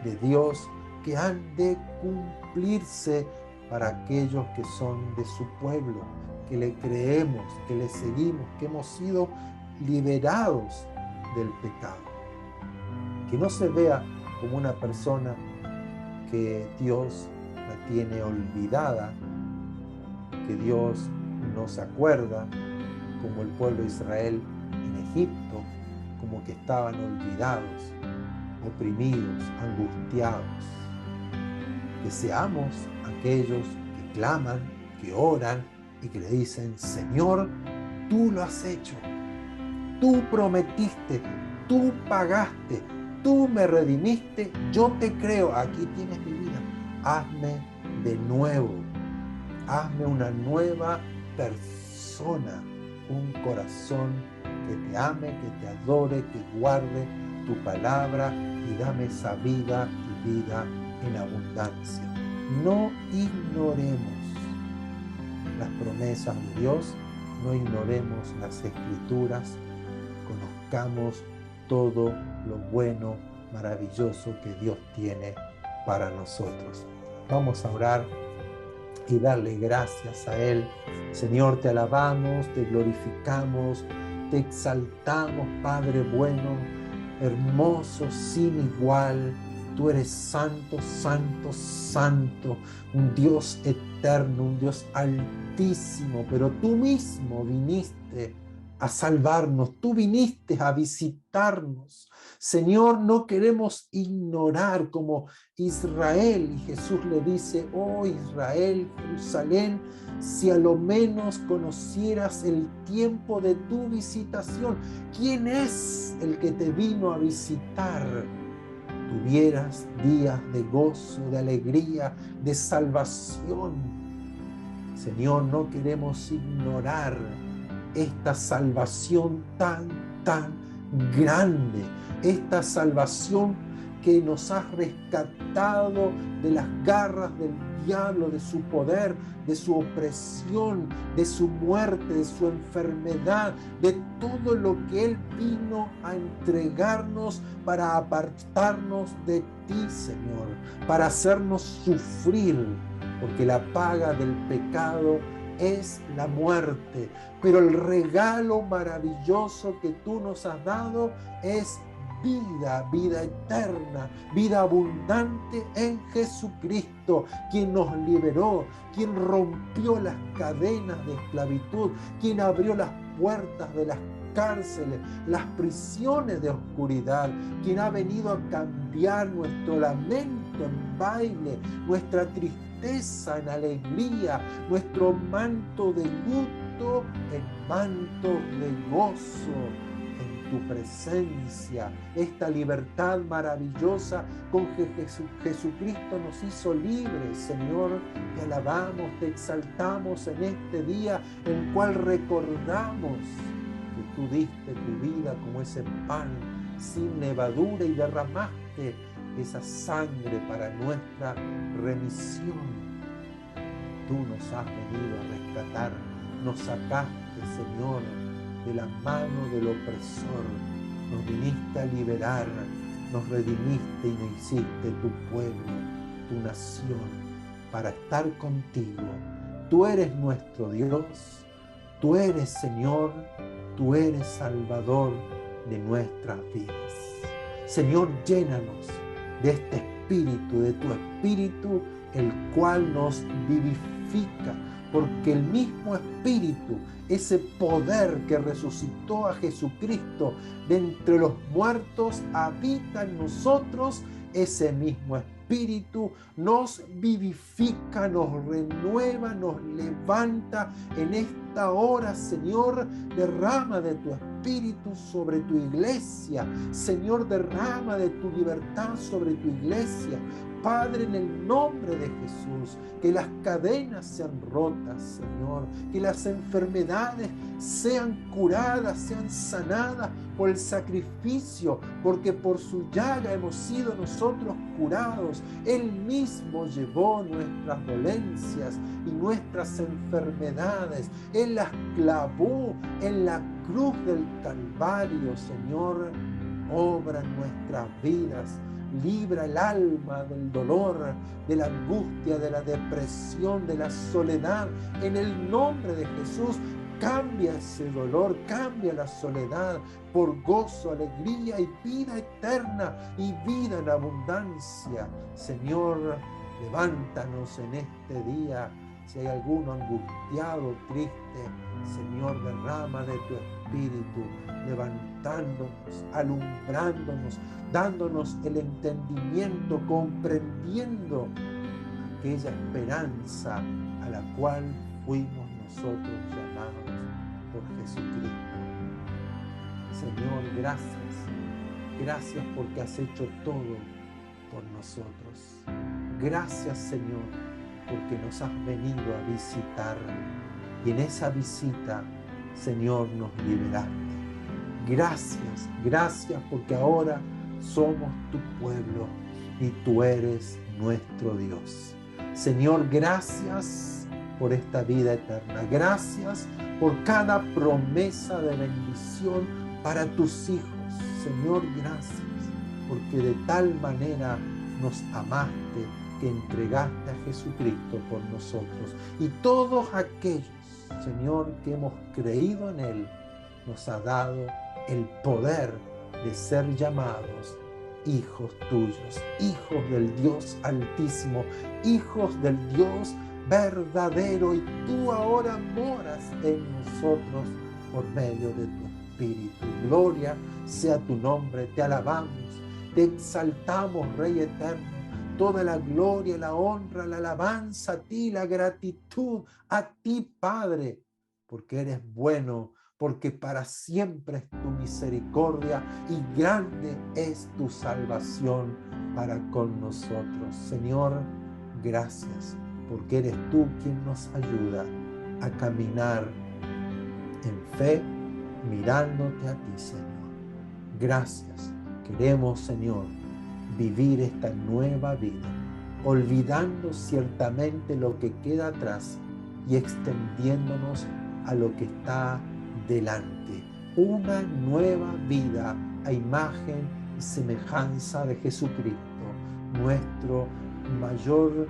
de Dios que han de cumplirse para aquellos que son de su pueblo, que le creemos, que le seguimos, que hemos sido liberados del pecado. Que no se vea como una persona que Dios la tiene olvidada, que Dios no se acuerda, como el pueblo de Israel en Egipto, como que estaban olvidados, oprimidos, angustiados. Que seamos aquellos que claman, que oran y que le dicen: Señor, tú lo has hecho, tú prometiste, tú pagaste, tú me redimiste, yo te creo, aquí tienes mi vida, hazme de nuevo, hazme una nueva persona, un corazón que te ame, que te adore, que guarde tu palabra y dame esa vida y vida en abundancia. No ignoremos las promesas de Dios, no ignoremos las Escrituras, conozcamos todo lo bueno, maravilloso que Dios tiene para nosotros. Vamos a orar y darle gracias a Él. Señor, te alabamos, te glorificamos, te exaltamos, Padre bueno, hermoso, sin igual. Tú eres santo, santo, santo, un Dios eterno, un Dios altísimo, pero tú mismo viniste a salvarnos, tú viniste a visitarnos. Señor, no queremos ignorar como Israel, y Jesús le dice: oh Israel, Jerusalén, si a lo menos conocieras el tiempo de tu visitación, ¿quién es el que te vino a visitar? Tuvieras días de gozo, de alegría, de salvación. Señor, no queremos ignorar esta salvación tan grande, esta salvación que nos ha rescatado de las garras del diablo, de su poder, de su opresión, de su muerte, de su enfermedad, de todo lo que Él vino a entregarnos para apartarnos de ti, Señor, para hacernos sufrir, porque la paga del pecado es la muerte, pero el regalo maravilloso que tú nos has dado es vida, vida eterna, vida abundante en Jesucristo, quien nos liberó, quien rompió las cadenas de esclavitud, quien abrió las puertas de las cárceles, las prisiones de oscuridad, quien ha venido a cambiar nuestro lamento en baile, nuestra tristeza en alegría, nuestro manto de luto en manto de gozo en tu presencia. Esta libertad maravillosa con que Jesucristo nos hizo libres. Señor, te alabamos, te exaltamos en este día en el cual recordamos que tú diste tu vida como ese pan sin levadura y derramaste esa sangre para nuestra remisión. Tú nos has venido a rescatar, nos sacaste, Señor, de la mano del opresor, nos viniste a liberar, nos redimiste y nos hiciste tu pueblo, tu nación, para estar contigo. Tú eres nuestro Dios, tú eres Señor, tú eres Salvador de nuestras vidas. Señor, llénanos de este Espíritu, de tu Espíritu, el cual nos vivifica, porque el mismo Espíritu, ese poder que resucitó a Jesucristo de entre los muertos, habita en nosotros. Ese mismo Espíritu nos vivifica, nos renueva, nos levanta en este esta hora, Señor, derrama de tu Espíritu sobre tu iglesia. Señor, derrama de tu libertad sobre tu iglesia. Padre, en el nombre de Jesús, que las cadenas sean rotas, Señor, que las enfermedades sean curadas, sean sanadas por el sacrificio, porque por su llaga hemos sido nosotros curados. Él mismo llevó nuestras dolencias y nuestras enfermedades. Él las clavó en la cruz del Calvario, Señor. Obra en nuestras vidas. Libra el alma del dolor, de la angustia, de la depresión, de la soledad. En el nombre de Jesús, cambia ese dolor, cambia la soledad por gozo, alegría y vida eterna y vida en abundancia. Señor, levántanos en este día. Si hay alguno angustiado, triste, Señor, derrama de tu Espíritu, levantándonos, alumbrándonos, dándonos el entendimiento, comprendiendo aquella esperanza a la cual fuimos nosotros llamados por Jesucristo. Señor, gracias. Gracias porque has hecho todo por nosotros. Gracias, Señor, porque nos has venido a visitar. Y en esa visita, Señor, nos liberaste. Gracias, gracias porque ahora somos tu pueblo y tú eres nuestro Dios. Señor, gracias por esta vida eterna. Gracias por cada promesa de bendición para tus hijos. Señor, gracias porque de tal manera nos amaste que entregaste a Jesucristo por nosotros. Y todos aquellos, Señor, que hemos creído en Él, nos ha dado el poder de ser llamados hijos tuyos, hijos del Dios Altísimo, hijos del Dios verdadero. Y tú ahora moras en nosotros por medio de tu Espíritu. Gloria sea tu nombre, te alabamos, te exaltamos, Rey eterno. Toda la gloria, la honra, la alabanza a ti, la gratitud a ti, Padre, porque eres bueno, porque para siempre es tu misericordia y grande es tu salvación para con nosotros. Señor, gracias, porque eres tú quien nos ayuda a caminar en fe, mirándote a ti, Señor. Gracias. Queremos, Señor, vivir esta nueva vida, olvidando ciertamente lo que queda atrás y extendiéndonos a lo que está delante. Una nueva vida a imagen y semejanza de Jesucristo, nuestro mayor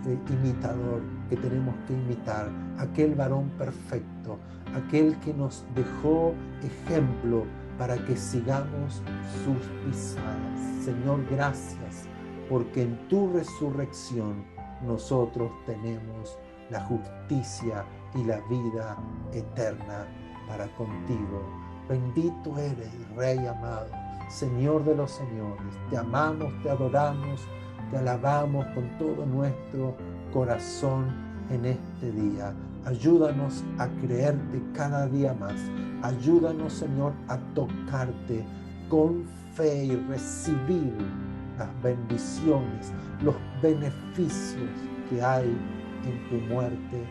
imitador que tenemos que imitar, aquel varón perfecto, aquel que nos dejó ejemplo para que sigamos sus pisadas. Señor, gracias, porque en tu resurrección nosotros tenemos la justicia y la vida eterna para contigo. Bendito eres, Rey amado, Señor de los señores. Te amamos, te adoramos, te alabamos con todo nuestro corazón en este día. Ayúdanos a creerte cada día más. Ayúdanos, Señor, a tocarte con fe y recibir las bendiciones, los beneficios que hay en tu muerte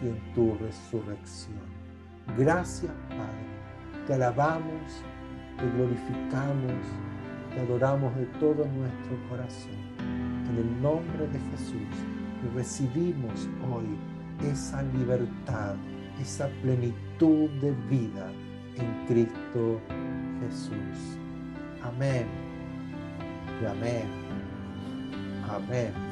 y en tu resurrección. Gracias, Padre. Te alabamos, te glorificamos, te adoramos de todo nuestro corazón. En el nombre de Jesús, y recibimos hoy esa libertad, esa plenitud de vida en Cristo Jesús. Amén y amén. Amén.